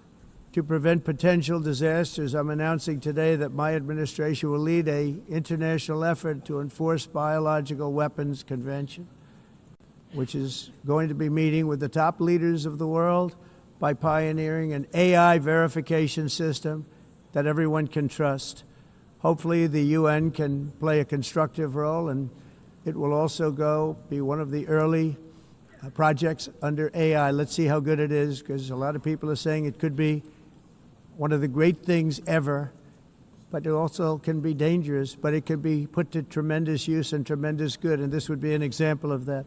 To prevent potential disasters, I'm announcing today that my administration will lead an international effort to enforce biological weapons convention, which is going to be meeting with the top leaders of the world by pioneering an AI verification system that everyone can trust. Hopefully the UN can play a constructive role, and it will also be one of the early projects under AI. Let's see how good it is, because a lot of people are saying it could be one of the great things ever, but it also can be dangerous, but it can be put to tremendous use and tremendous good, and this would be an example of that.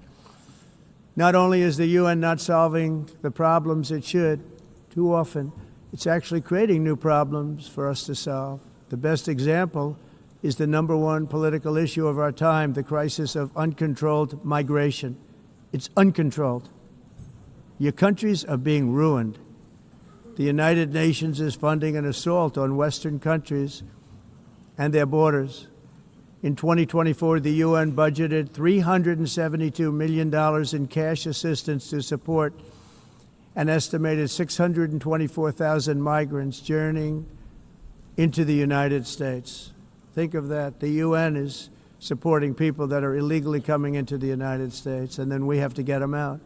Not only is the UN not solving the problems it should, too often, it's actually creating new problems for us to solve. The best example is the #1 political issue of our time, the crisis of uncontrolled migration. It's uncontrolled. Your countries are being ruined. The United Nations is funding an assault on Western countries and their borders. In 2024, the UN budgeted $372 million in cash assistance to support an estimated 624,000 migrants journeying into the United States. Think of that. The UN is supporting people that are illegally coming into the United States, and then we have to get them out.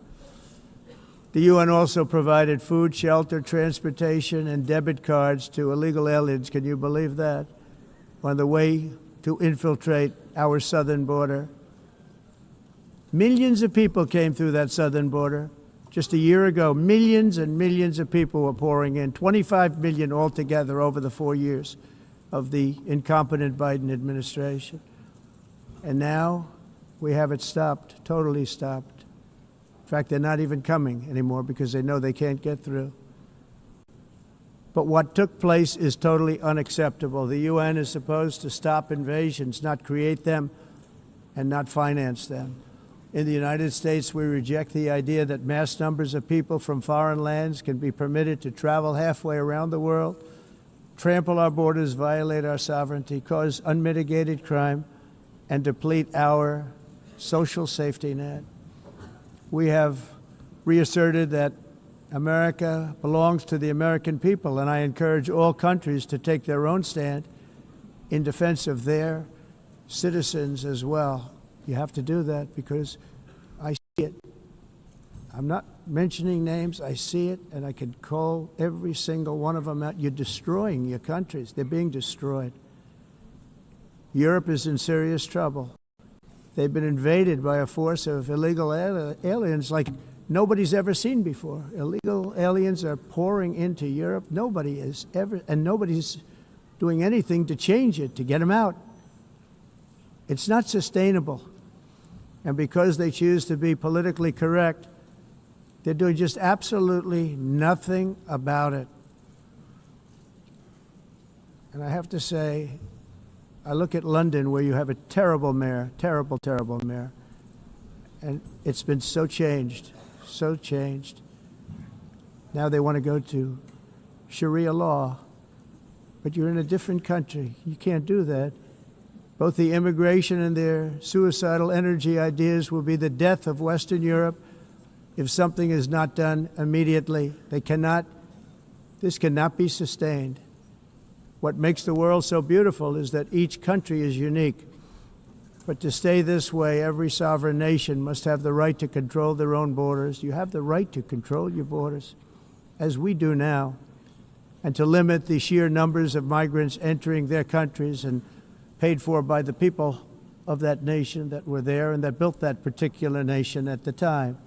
The UN also provided food, shelter, transportation, and debit cards to illegal aliens. Can you believe that? On the way to infiltrate our southern border. Millions of people came through that southern border. Just a year ago, millions and millions of people were pouring in, 25 million altogether over the 4 years of the incompetent Biden administration. And now we have it stopped, totally stopped. In fact, they're not even coming anymore because they know they can't get through. But what took place is totally unacceptable. The UN is supposed to stop invasions, not create them and not finance them. In the United States, we reject the idea that mass numbers of people from foreign lands can be permitted to travel halfway around the world, trample our borders, violate our sovereignty, cause unmitigated crime, and deplete our social safety net. We have reasserted that America belongs to the American people, and I encourage all countries to take their own stand in defense of their citizens as well. You have to do that because I see it. I'm not mentioning names. I see it, and I can call every single one of them out. You're destroying your countries. They're being destroyed. Europe is in serious trouble. They've been invaded by a force of illegal aliens like nobody's ever seen before. Illegal aliens are pouring into Europe. Nobody is ever, and nobody's doing anything to change it, to get them out. It's not sustainable. And because they choose to be politically correct, they're doing just absolutely nothing about it. And I have to say, I look at London, where you have a terrible mayor, terrible, terrible mayor. And it's been so changed, so changed. Now they want to go to Sharia law. But you're in a different country. You can't do that. Both the immigration and their suicidal energy ideas will be the death of Western Europe if something is not done immediately. This cannot be sustained. What makes the world so beautiful is that each country is unique. But to stay this way, every sovereign nation must have the right to control their own borders. You have the right to control your borders, as we do now, and to limit the sheer numbers of migrants entering their countries and paid for by the people of that nation that were there and that built that particular nation at the time.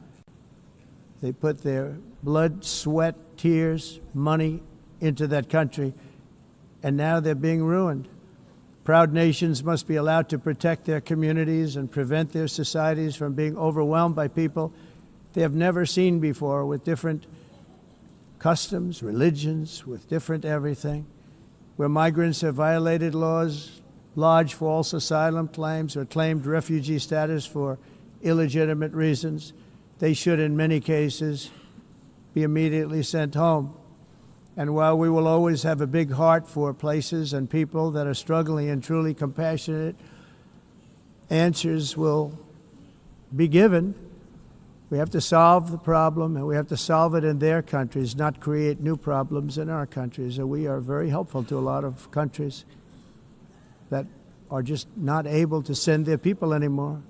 They put their blood, sweat, tears, money into that country, and now they're being ruined. Proud nations must be allowed to protect their communities and prevent their societies from being overwhelmed by people they have never seen before, with different customs, religions, with different everything. Where migrants have violated laws, lodged false asylum claims, or claimed refugee status for illegitimate reasons, they should, in many cases, be immediately sent home. And while we will always have a big heart for places and people that are struggling and truly compassionate, answers will be given. We have to solve the problem, and we have to solve it in their countries, not create new problems in our countries. And we are very helpful to a lot of countries that are just not able to send their people anymore.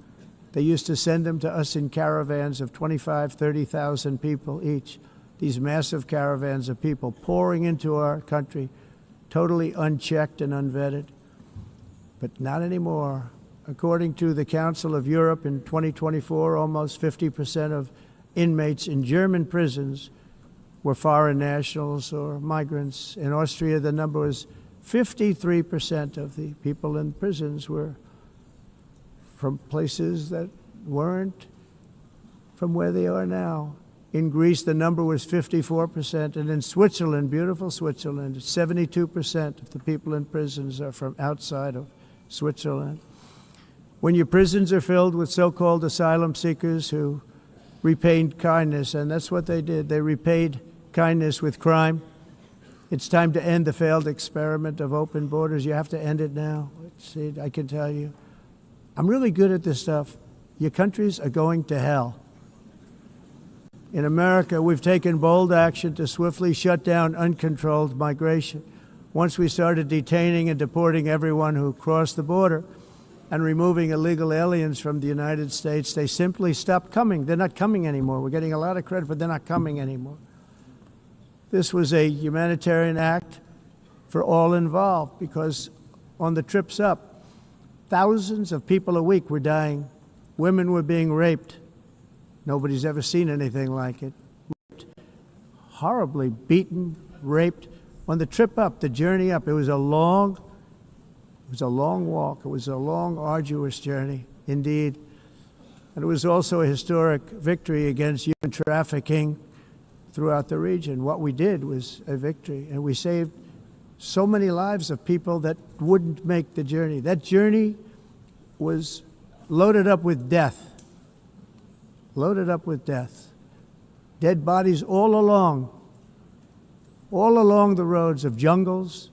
They used to send them to us in caravans of 25,000, 30,000 people each. These massive caravans of people pouring into our country, totally unchecked and unvetted. But not anymore. According to the Council of Europe in 2024, almost 50% of inmates in German prisons were foreign nationals or migrants. In Austria, the number was 53% of the people in prisons were from places that weren't from where they are now. In Greece, the number was 54%, and in Switzerland, beautiful Switzerland, 72% of the people in prisons are from outside of Switzerland. When your prisons are filled with so-called asylum seekers who repaid kindness, and that's what they did, they repaid kindness with crime, it's time to end the failed experiment of open borders. You have to end it now. See, I can tell you, I'm really good at this stuff. Your countries are going to hell. In America, we've taken bold action to swiftly shut down uncontrolled migration. Once we started detaining and deporting everyone who crossed the border and removing illegal aliens from the United States, they simply stopped coming. They're not coming anymore. We're getting a lot of credit, but they're not coming anymore. This was a humanitarian act for all involved, because on the trips up, thousands of people a week were dying. Women were being raped. Nobody's ever seen anything like it. Horribly beaten, raped. On the trip up, the journey up, it was a long walk. It was a long, arduous journey, indeed. And it was also a historic victory against human trafficking throughout the region. What we did was a victory, and we saved so many lives of people that wouldn't make the journey. That journey was loaded up with death. Loaded up with death. Dead bodies all along the roads of jungles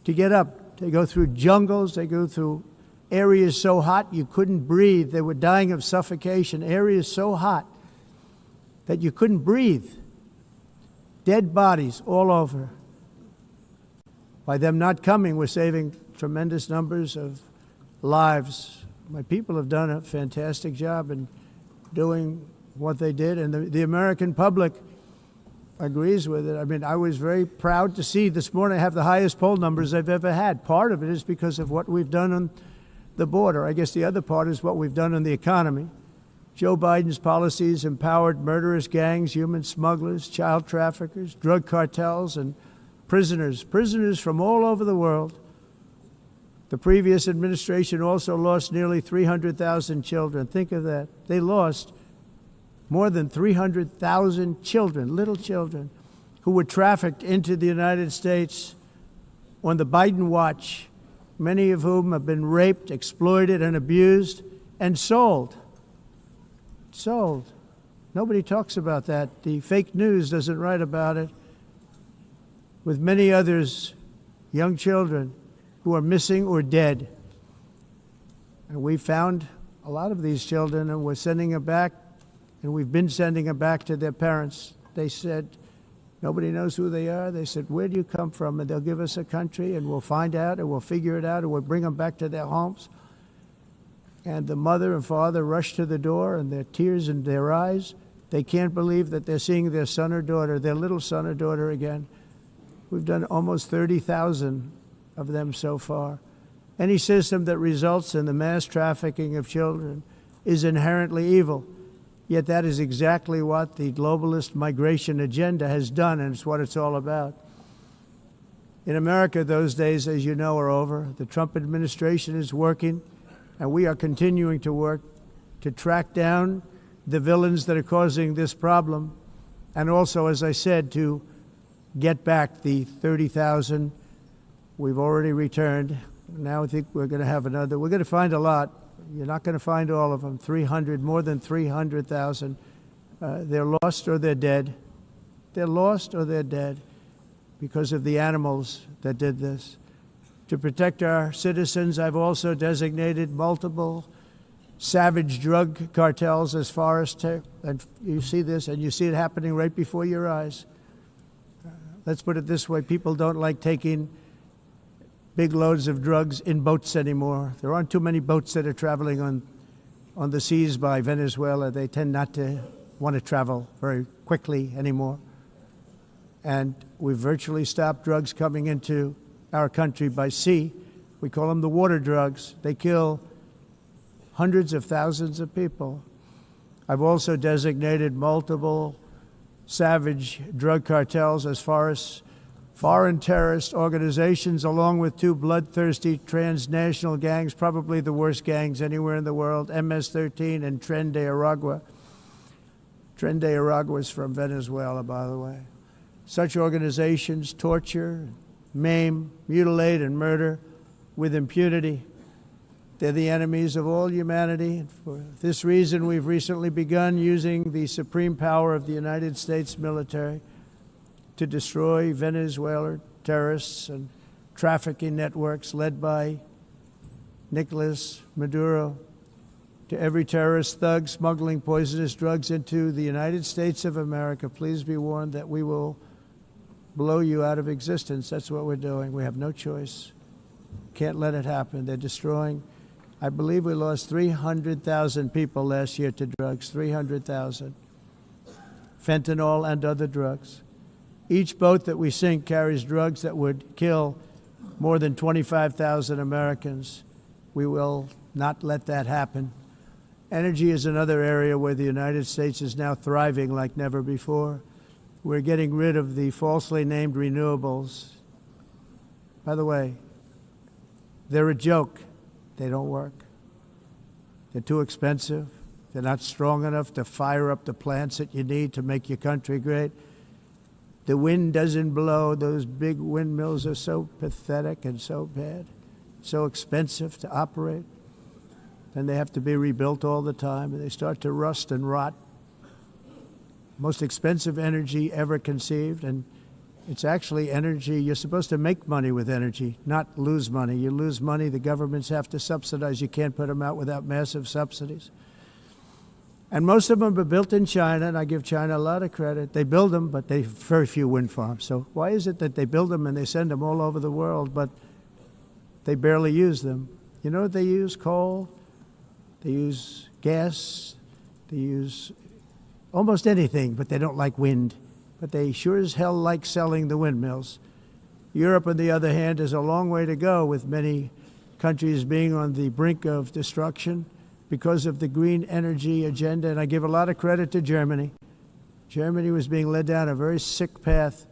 to get up. They go through jungles, they go through areas so hot you couldn't breathe. They were dying of suffocation, areas so hot that you couldn't breathe. Dead bodies all over. By them not coming, we're saving tremendous numbers of lives. My people have done a fantastic job in doing what they did, and the American public agrees with it. I mean, I was very proud to see this morning I have the highest poll numbers I've ever had. Part of it is because of what we've done on the border. I guess the other part is what we've done on the economy. Joe Biden's policies empowered murderous gangs, human smugglers, child traffickers, drug cartels, and prisoners from all over the world. The previous administration also lost nearly 300,000 children. Think of that. They lost more than 300,000 children, little children, who were trafficked into the United States on the Biden watch, many of whom have been raped, exploited, and abused, and sold. Sold. Nobody talks about that. The fake news doesn't write about it. With many others, young children who are missing or dead. And we found a lot of these children, and we're sending them back, and we've been sending them back to their parents. They said, nobody knows who they are. They said, where do you come from? And they'll give us a country, and we'll find out, and we'll figure it out, and we'll bring them back to their homes. And the mother and father rush to the door, and there are tears in their eyes. They can't believe that they're seeing their son or daughter, their little son or daughter again. We've done almost 30,000 of them so far. Any system that results in the mass trafficking of children is inherently evil. Yet that is exactly what the globalist migration agenda has done, and it's what it's all about. In America, those days, as you know, are over. The Trump administration is working, and we are continuing to work to track down the villains that are causing this problem, and also, as I said, to get back the 30,000 we've already returned. Now I think we're going to have another. We're going to find a lot. You're not going to find all of them. 300, more than 300,000. They're lost or they're dead. They're lost or they're dead because of the animals that did this. To protect our citizens, I've also designated multiple savage drug cartels as far as and you see this, and you see it happening right before your eyes. Let's put it this way, people don't like taking big loads of drugs in boats anymore. There aren't too many boats that are traveling on the seas by Venezuela. They tend not to want to travel very quickly anymore. And we've virtually stopped drugs coming into our country by sea. We call them the water drugs. They kill hundreds of thousands of people. I've also designated multiple savage drug cartels as far as foreign terrorist organizations, along with two bloodthirsty transnational gangs, probably the worst gangs anywhere in the world, MS-13 and Tren de Aragua. Tren de Aragua is from Venezuela, by the way. Such organizations torture, maim, mutilate, and murder with impunity. They're the enemies of all humanity. And for this reason, we've recently begun using the supreme power of the United States military to destroy Venezuelan terrorists and trafficking networks led by Nicolas Maduro. To every terrorist thug smuggling poisonous drugs into the United States of America, please be warned that we will blow you out of existence. That's what we're doing. We have no choice. Can't let it happen. They're destroying. I believe we lost 300,000 people last year to drugs, 300,000. Fentanyl and other drugs. Each boat that we sink carries drugs that would kill more than 25,000 Americans. We will not let that happen. Energy is another area where the United States is now thriving like never before. We're getting rid of the falsely named renewables. By the way, they're a joke. They don't work. They're too expensive. They're not strong enough to fire up the plants that you need to make your country great. The wind doesn't blow. Those big windmills are so pathetic and so bad, so expensive to operate. And they have to be rebuilt all the time, and they start to rust and rot. Most expensive energy ever conceived, and it's actually energy. You're supposed to make money with energy, not lose money. You lose money, the governments have to subsidize. You can't put them out without massive subsidies. And most of them are built in China, and I give China a lot of credit. They build them, but they have very few wind farms. So why is it that they build them and they send them all over the world, but they barely use them? You know what they use? Coal. They use gas. They use almost anything, but they don't like wind. But they sure as hell like selling the windmills. Europe, on the other hand, has a long way to go, with many countries being on the brink of destruction because of the green energy agenda. And I give a lot of credit to Germany. Germany was being led down a very sick path,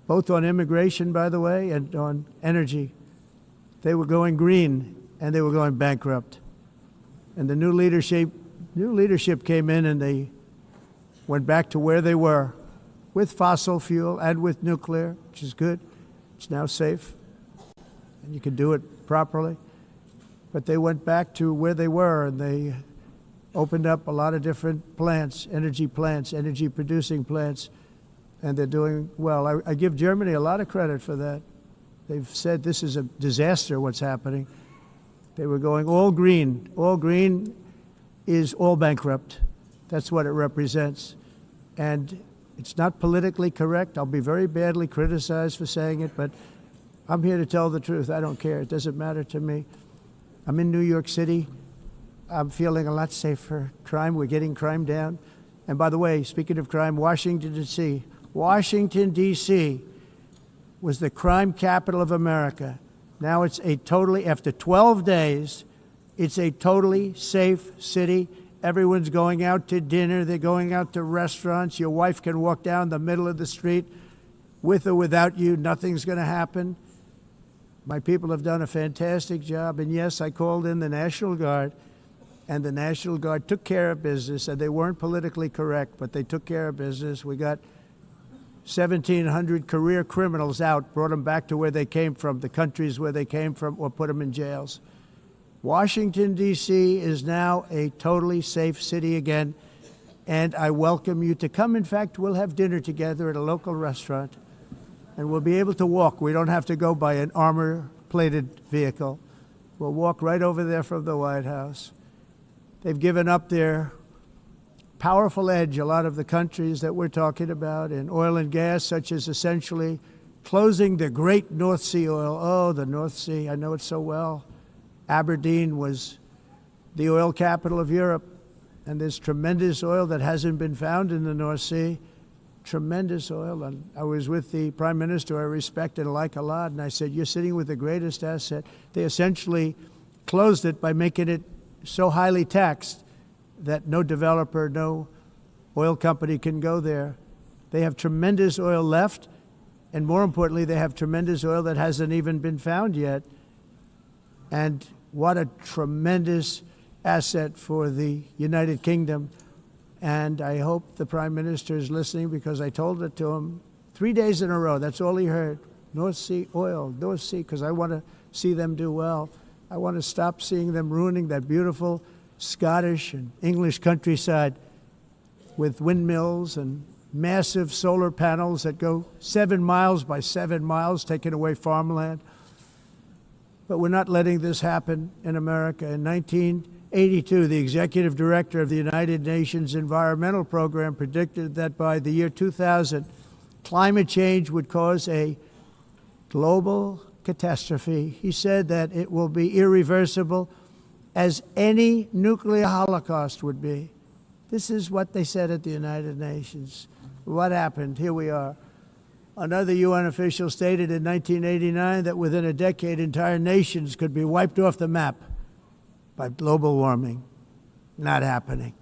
both on immigration, by the way, and on energy. They were going green, and they were going bankrupt. And the new leadership came in, and they went back to where they were, with fossil fuel and with nuclear, which is good. It's now safe, and you can do it properly. But they went back to where they were, and they opened up a lot of different plants, energy-producing plants, and they're doing well. I give Germany a lot of credit for that. They've said this is a disaster, what's happening. They were going all green. All green is all bankrupt. That's what it represents. And it's not politically correct. I'll be very badly criticized for saying it, but I'm here to tell the truth. I don't care. It doesn't matter to me. I'm in New York City. I'm feeling a lot safer. Crime, we're getting crime down. And by the way, speaking of crime, Washington, D.C. Washington, D.C. was the crime capital of America. Now it's a totally, after 12 days, it's a totally safe city. Everyone's going out to dinner. They're going out to restaurants. Your wife can walk down the middle of the street with or without you. Nothing's going to happen. My people have done a fantastic job. And yes, I called in the National Guard, and the National Guard took care of business, and they weren't politically correct, but they took care of business. We got 1,700 career criminals out, brought them back to where they came from, the countries where they came from, or put them in jails. Washington, D.C. is now a totally safe city again, and I welcome you to come. In fact, we'll have dinner together at a local restaurant, and we'll be able to walk. We don't have to go by an armor-plated vehicle. We'll walk right over there from the White House. They've given up their powerful edge, a lot of the countries that we're talking about, in oil and gas, such as essentially closing the great North Sea oil. Oh, the North Sea, I know it so well. Aberdeen was the oil capital of Europe, and there's tremendous oil that hasn't been found in the North Sea. Tremendous oil. And I was with the Prime Minister I respect and like a lot, and I said, you're sitting with the greatest asset. They essentially closed it by making it so highly taxed that no developer, no oil company can go there. They have tremendous oil left, and more importantly, they have tremendous oil that hasn't even been found yet. And what a tremendous asset for the United Kingdom. And I hope the Prime Minister is listening, because I told it to him 3 days in a row. That's all he heard. North Sea oil, North Sea, because I want to see them do well. I want to stop seeing them ruining that beautiful Scottish and English countryside with windmills and massive solar panels that go 7 miles by 7 miles, taking away farmland. But we're not letting this happen in America. In 1982, the executive director of the United Nations Environmental Program predicted that by the year 2000, climate change would cause a global catastrophe. He said that it will be irreversible, as any nuclear holocaust would be. This is what they said at the United Nations. What happened? Here we are. Another UN official stated in 1989 that within a decade, entire nations could be wiped off the map by global warming. Not happening.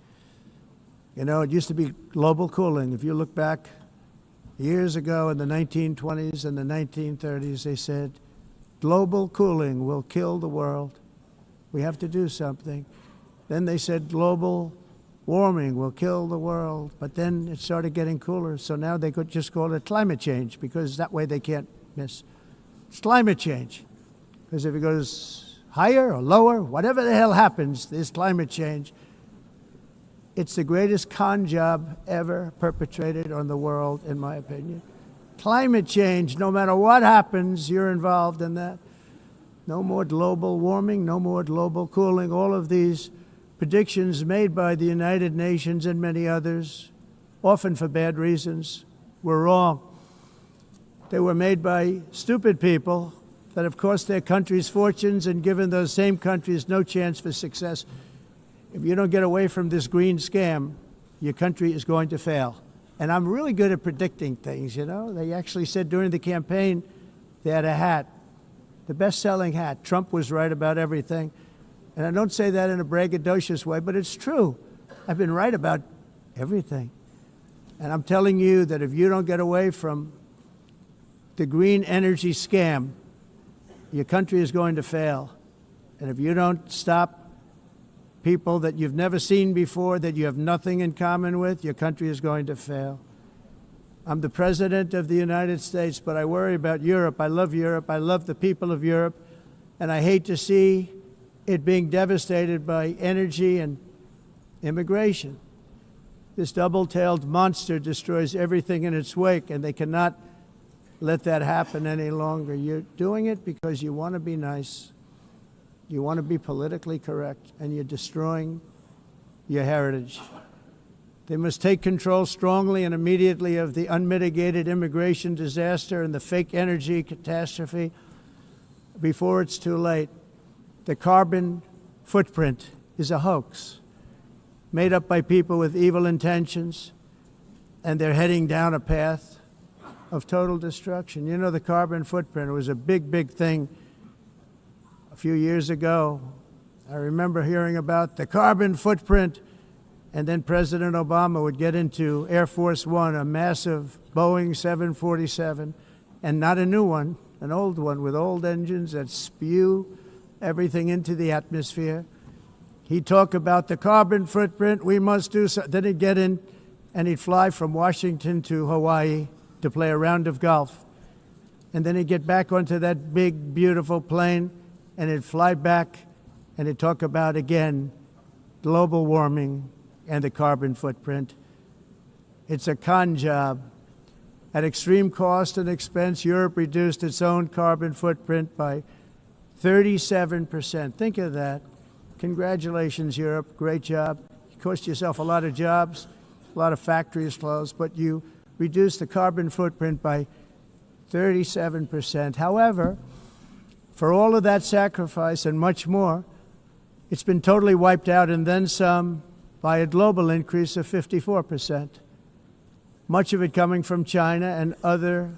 You know, it used to be global cooling. If you look back years ago in the 1920s and the 1930s, they said, global cooling will kill the world. We have to do something. Then they said global warming will kill the world, but then it started getting cooler, so now they could just call it climate change, because that way they can't miss. It's climate change, because if it goes higher or lower, whatever the hell happens, there's climate change. It's the greatest con job ever perpetrated on the world, in my opinion. Climate change, no matter what happens, you're involved in that. No more global warming, no more global cooling. All of these predictions made by the United Nations and many others, often for bad reasons, were wrong. They were made by stupid people that have cost their countries fortunes and given those same countries no chance for success. If you don't get away from this green scam, your country is going to fail. And I'm really good at predicting things, you know. They actually said during the campaign they had a hat, the best-selling hat. Trump was right about everything. And I don't say that in a braggadocious way, but it's true. I've been right about everything. And I'm telling you that if you don't get away from the green energy scam, your country is going to fail. And if you don't stop people that you've never seen before, that you have nothing in common with, your country is going to fail. I'm the President of the United States, but I worry about Europe. I love Europe. I love the people of Europe. And I hate to see it being devastated by energy and immigration. This double-tailed monster destroys everything in its wake, and they cannot let that happen any longer. You're doing it because you want to be nice. You want to be politically correct, and you're destroying your heritage. They must take control strongly and immediately of the unmitigated immigration disaster and the fake energy catastrophe before it's too late. The carbon footprint is a hoax made up by people with evil intentions, and they're heading down a path of total destruction. You know, the carbon footprint was a big, big thing a few years ago. I remember hearing about the carbon footprint, and then President Obama would get into Air Force One, a massive Boeing 747, and not a new one, an old one with old engines that spew everything into the atmosphere. He'd talk about the carbon footprint, we must do so. Then he'd get in and he'd fly from Washington to Hawaii to play a round of golf. And then he'd get back onto that big, beautiful plane and he'd fly back and he'd talk about, again, global warming and the carbon footprint. It's a con job. At extreme cost and expense, Europe reduced its own carbon footprint by 37%. Think of that. Congratulations, Europe. Great job. You cost yourself a lot of jobs, a lot of factories closed, but you reduced the carbon footprint by 37%. However, for all of that sacrifice and much more, it's been totally wiped out and then some by a global increase of 54%. Much of it coming from China and other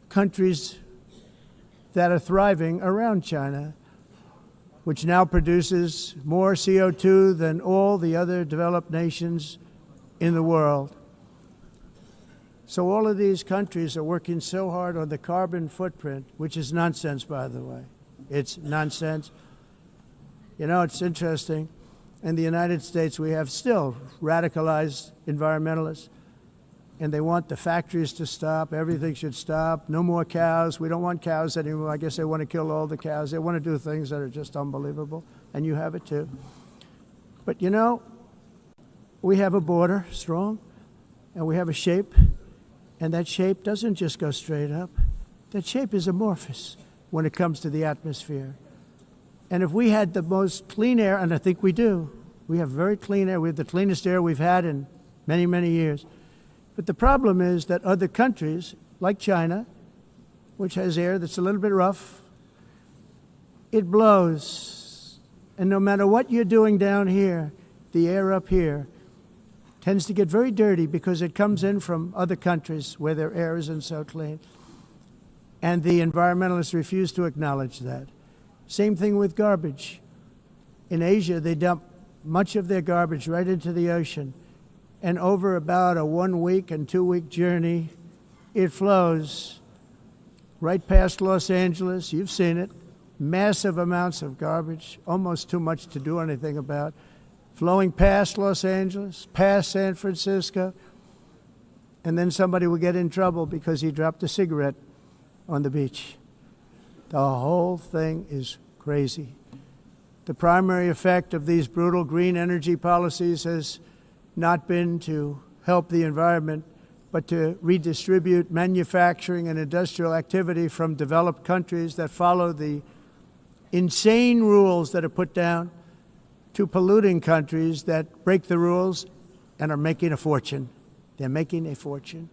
countries that are thriving around China, which now produces more CO2 than all the other developed nations in the world. So all of these countries are working so hard on the carbon footprint, which is nonsense, by the way. It's nonsense. You know, it's interesting. In the United States, we have still radicalized environmentalists, and they want the factories to stop. Everything should stop. No more cows. We don't want cows anymore. I guess they want to kill all the cows. They want to do things that are just unbelievable, and you have it too. But you know, we have a border, strong, and we have a shape, and that shape doesn't just go straight up. That shape is amorphous when it comes to the atmosphere. And if we had the most clean air, and I think we do, we have very clean air. We have the cleanest air we've had in many, many years. But the problem is that other countries, like China, which has air that's a little bit rough, it blows. And no matter what you're doing down here, the air up here tends to get very dirty because it comes in from other countries where their air isn't so clean. And the environmentalists refuse to acknowledge that. Same thing with garbage. In Asia, they dump much of their garbage right into the ocean. And over about a 1 week and 2 week journey, it flows right past Los Angeles. You've seen it. Massive amounts of garbage, almost too much to do anything about, flowing past Los Angeles, past San Francisco, and then somebody will get in trouble because he dropped a cigarette on the beach. The whole thing is crazy. The primary effect of these brutal green energy policies has not been to help the environment, but to redistribute manufacturing and industrial activity from developed countries that follow the insane rules that are put down to polluting countries that break the rules and are making a fortune. They're making a fortune.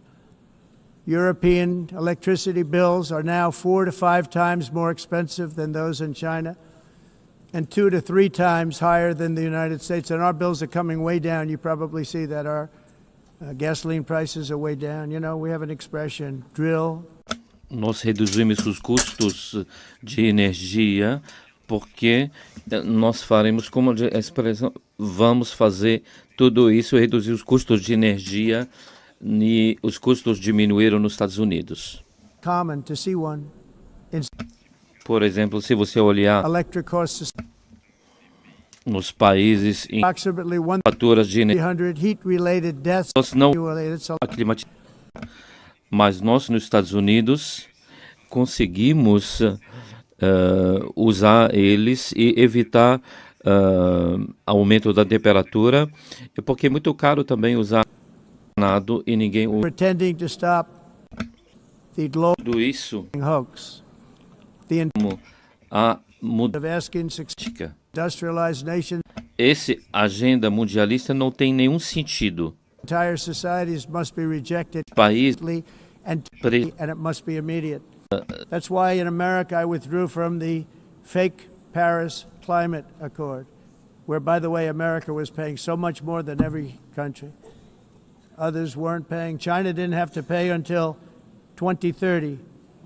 European electricity bills are now 4 to 5 times more expensive than those in China, and 2 to 3 times higher than the United States. And our bills are coming way down. You probably see that our gasoline prices are way down. You know, we have an expression, drill. Nós reduzimos os custos de energia porque nós faremos, como a expressão, vamos fazer tudo isso, reduzir os custos de energia, e os custos diminuíram nos Estados Unidos. Common to see one. Por exemplo, se você olhar nos países em faturas de energia, nós não mas nós nos Estados Unidos conseguimos usar eles e evitar aumento da temperatura, porque é muito caro também usar e ninguém usa. Tudo isso como a mudança. Esse agenda mundialista não tem nenhum sentido. País and it must be immediate. That's why in America I withdrew from the fake Paris Climate Accord. where, by the way, America was paying so much more than every country. Others weren't paying. China didn't have to pay until 2030.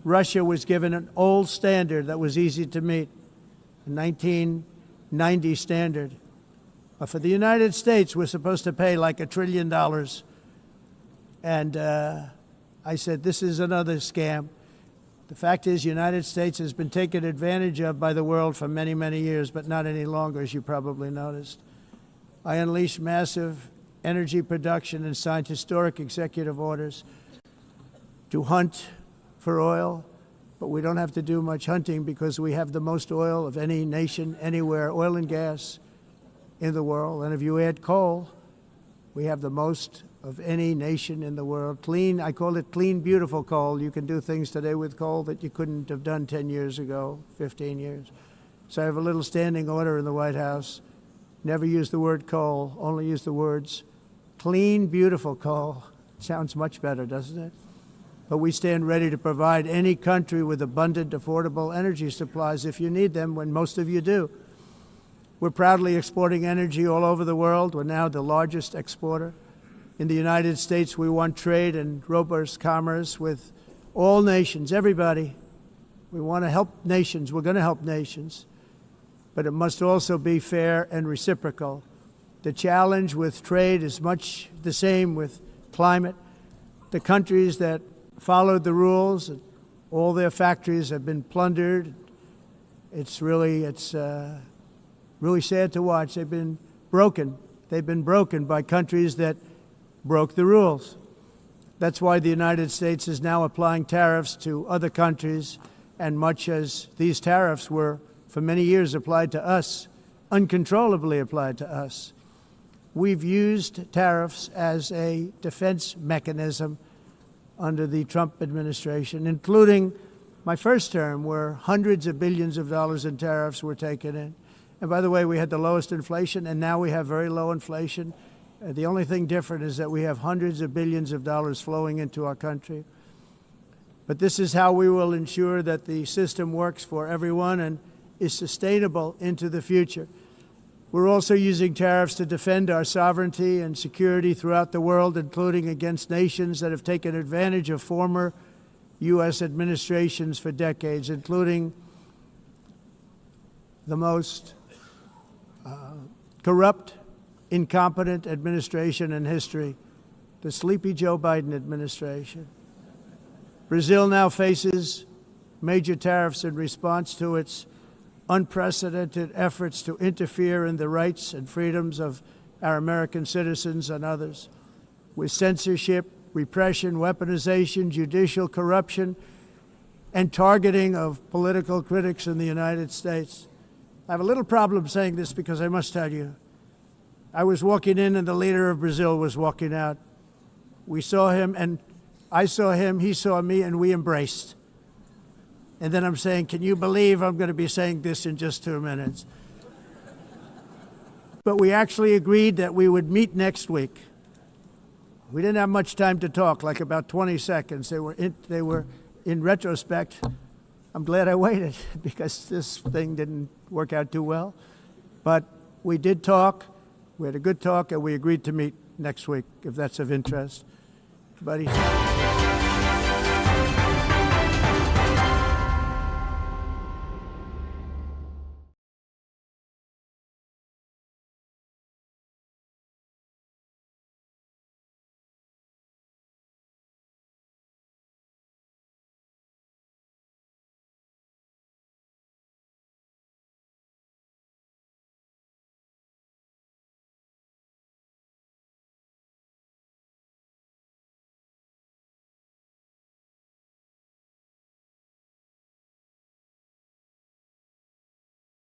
Russia was given an old standard that was easy to meet, a 1990 standard. But for the United States, we're supposed to pay like $1 trillion. And I said, this is another scam. The fact is, the United States has been taken advantage of by the world for many, many years, but not any longer, as you probably noticed. I unleashed massive energy production and signed historic executive orders to hunt for oil, but we don't have to do much hunting because we have the most oil of any nation anywhere, oil and gas in the world. And if you add coal, we have the most of any nation in the world. Clean, I call it clean, beautiful coal. You can do things today with coal that you couldn't have done 10 years ago, 15 years. So I have a little standing order in the White House. Never use the word coal, only use the words clean, beautiful coal. Sounds much better, doesn't it? But we stand ready to provide any country with abundant, affordable energy supplies if you need them, when most of you do. We're proudly exporting energy all over the world. We're now the largest exporter. In the United States, we want trade and robust commerce with all nations, everybody. We want to help nations. We're going to help nations. But it must also be fair and reciprocal. The challenge with trade is much the same with climate. The countries that followed the rules, all their factories have been plundered. It's really sad to watch. They've been broken. They've been broken by countries that broke the rules. That's why the United States is now applying tariffs to other countries, and much as these tariffs were for many years applied to us, uncontrollably applied to us. We've used tariffs as a defense mechanism under the Trump administration, including my first term, where hundreds of billions of dollars in tariffs were taken in. And by the way, we had the lowest inflation, and now we have very low inflation. The only thing different is that we have hundreds of billions of dollars flowing into our country. But this is how we will ensure that the system works for everyone and is sustainable into the future. We're also using tariffs to defend our sovereignty and security throughout the world, including against nations that have taken advantage of former U.S. administrations for decades, including the most corrupt, incompetent administration in history, the sleepy Joe Biden administration. Brazil now faces major tariffs in response to its unprecedented efforts to interfere in the rights and freedoms of our American citizens and others, with censorship, repression, weaponization, judicial corruption, and targeting of political critics in the United States. I have a little problem saying this because I must tell you, I was walking in and the leader of Brazil was walking out. We saw him and I saw him, he saw me, and we embraced. And then I'm saying, can you believe I'm going to be saying this in just 2 minutes? But we actually agreed that we would meet next week. We didn't have much time to talk, like about 20 seconds. They were in retrospect, I'm glad I waited because this thing didn't work out too well. But we did talk. We had a good talk, and we agreed to meet next week, if that's of interest. Buddy.